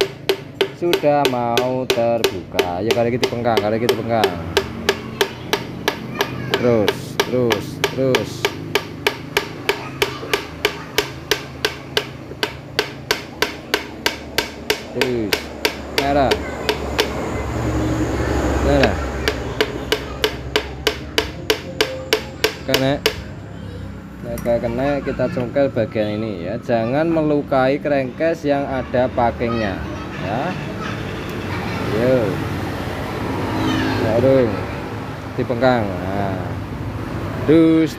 sudah mau terbuka. Ya kali gitu penggang, kali gitu penggang. Terus, terus, terus. Terus. Merah. Merah. Kena kita congkel bagian ini ya. Jangan melukai crankcase yang ada pakingnya ya. Yo. Baru dipenggang. Nah. Terus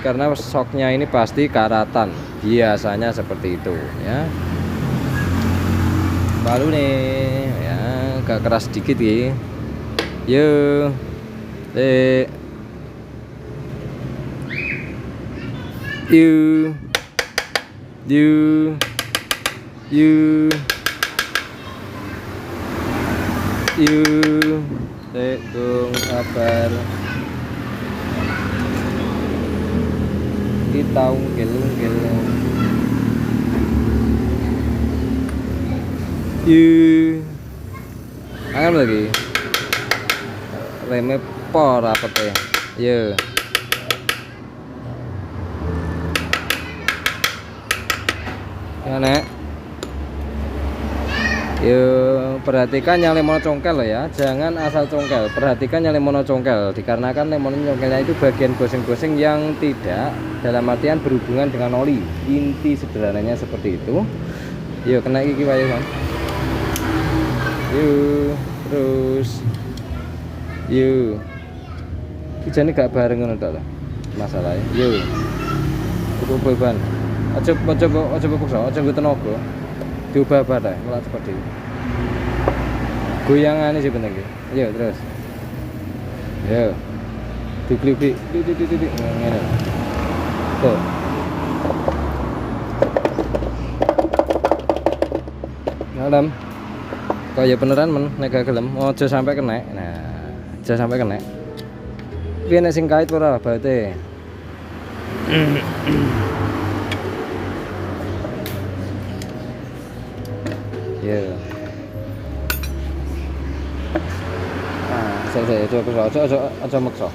karena shocknya ini pasti karatan. Biasanya seperti itu ya. Palu nih ya, agak keras sedikit ya. Yo. Dong sabar. Kita ungkil. Angkat lagi. Remnya por apa teh? Yo. Ya nek. Yo, perhatikan yang Lemono congkel loh ya, jangan asal congkel. Perhatikan yang Lemono congkel, dikarenakan Lemono congkelnya itu bagian goseng-goseng yang tidak dalam artian berhubungan dengan oli. Inti sederhananya seperti itu. Yo, kena gigi wae kan. Yo, terus. Yo. Kijane gak bareng ngono tok lah. Masalahnya. Yo. Cukup beban. Aja paksa, aja nggo tenaga. Diubah-ubah ta, mulai seperti itu. Goyangan sih bener iki. Ayo terus. Yo. Diklik-klik. Ngene. Tuh. Dalam. Kaya beneran men nek gak gelem, aja sampai kena. Nah, aja sampai kena. Piye nek sing kait ora baute. Ya. Nah, aja maksa.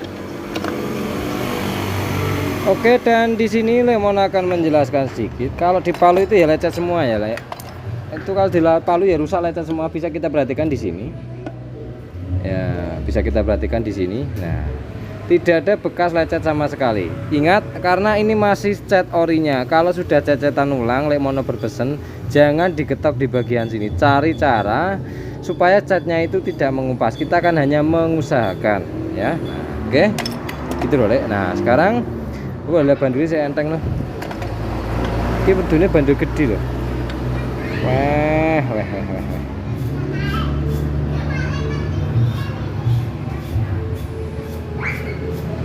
Oke, dan di sini Lemono akan menjelaskan sedikit. Kalau di palu itu ya lecet semua ya, Le. Itu kalau di palu ya rusak lecet semua, bisa kita perhatikan di sini. Ya, bisa kita perhatikan di sini. Nah, tidak ada bekas lecet sama sekali. Ingat, karena ini masih cat orinya. Kalau sudah cecetan ulang, Lemono berpesan jangan digetok di bagian sini. Cari cara supaya catnya itu tidak mengupas. Kita akan hanya mengusahakan, ya. Nah, oke, gitu loh, Le. Nah, sekarang, wah, bandulnya saya enteng loh. Ini bandulnya bandul gede loh. Wah.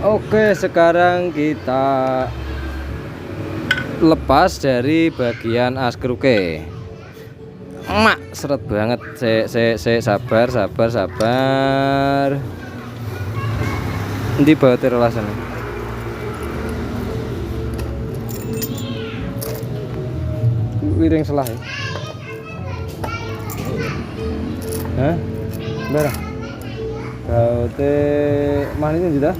Oke, sekarang kita lepas dari bagian askruke. Emak, seret banget. Sabar. Nanti bawa terlasan. Wiring selah ya. Hah? Berah. Kau teh mana ini sudah?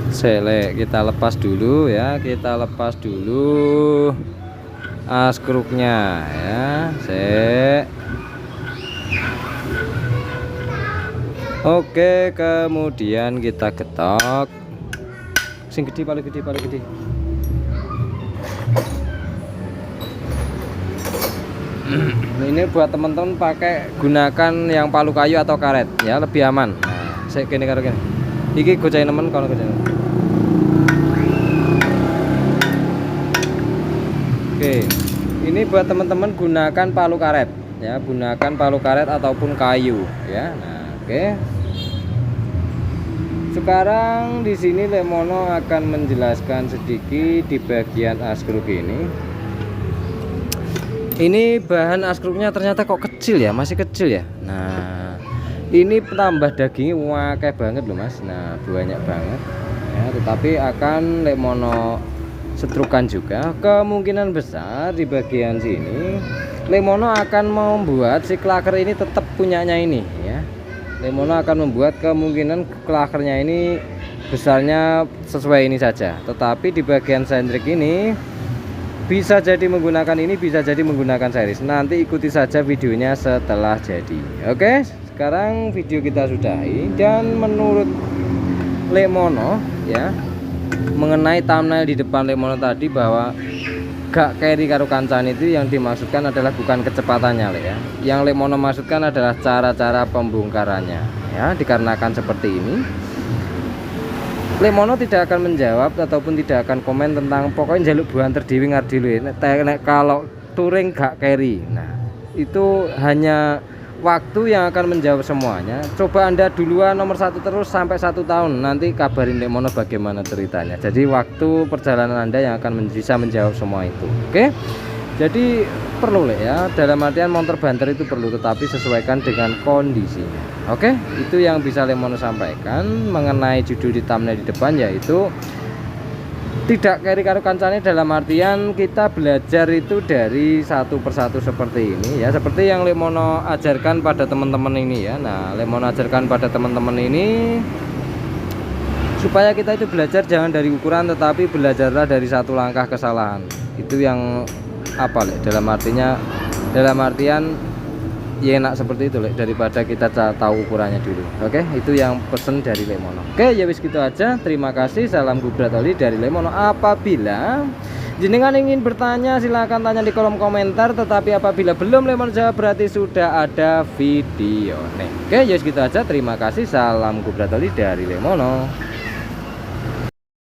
Selek, kita lepas dulu ya, kita lepas dulu askruknya ya. Oke, kemudian kita getok sing gede, paling gede. Ini buat teman-teman gunakan yang palu kayu atau karet ya, lebih aman. Nah, saya kene karo kene. Iki gocain nemen kalau gocain. Oke, ini buat teman-teman gunakan palu karet ya, gunakan palu karet ataupun kayu ya. Nah, oke. Sekarang di sini Lemono akan menjelaskan sedikit di bagian askruk ini. Ini bahan askruknya ternyata kok kecil ya, masih kecil ya. Nah, ini tambah dagingnya wakai banget loh Mas. Nah, banyak banget ya, tetapi akan Lemono setrukan juga. Kemungkinan besar di bagian sini Lemono akan membuat si klaker ini tetap punyanya ini ya. Lemono akan membuat kemungkinan klakernya ini besarnya sesuai ini saja, tetapi di bagian sentrik ini bisa jadi menggunakan ini, bisa jadi menggunakan series. Nanti ikuti saja videonya setelah jadi. Oke, sekarang video kita sudahi. Dan menurut Lemono ya, mengenai thumbnail di depan Lemono tadi bahwa gak carry karo kancan itu yang dimaksudkan adalah bukan kecepatannya ya. Yang Lemono maksudkan adalah cara-cara pembongkarannya ya. Dikarenakan seperti ini, Lemono tidak akan menjawab ataupun tidak akan komen tentang pokoknya jaluk buan terdiwi ngardilu kalau touring gak carry. Nah, itu hanya waktu yang akan menjawab semuanya. Coba Anda duluan nomor 1 terus sampai 1 tahun, nanti kabarin Lemono bagaimana ceritanya. Jadi waktu perjalanan Anda yang akan bisa menjawab semua itu. Oke, jadi perlu ya, dalam artian motor banter itu perlu, tetapi sesuaikan dengan kondisinya. Oke, itu yang bisa Lemono sampaikan mengenai judul di thumbnail di depan, yaitu tidak carry karo kancane, dalam artian kita belajar itu dari satu persatu seperti ini ya, seperti yang Lemono ajarkan pada teman-teman ini ya. Nah, Lemono ajarkan pada teman-teman ini supaya kita itu belajar jangan dari ukuran, tetapi belajarlah dari satu langkah kesalahan. Itu yang apa dalam artian ya enak seperti itu daripada kita tahu ukurannya dulu. Oke, itu yang pesen dari Lemono. Oke, ya wis gitu aja. Terima kasih, salam gubrat oli dari Lemono. Apabila jenengan ingin bertanya silahkan tanya di kolom komentar, tetapi apabila belum Lemono jawab berarti sudah ada video nih. Oke, ya wis gitu aja. Terima kasih, salam gubrat oli dari Lemono.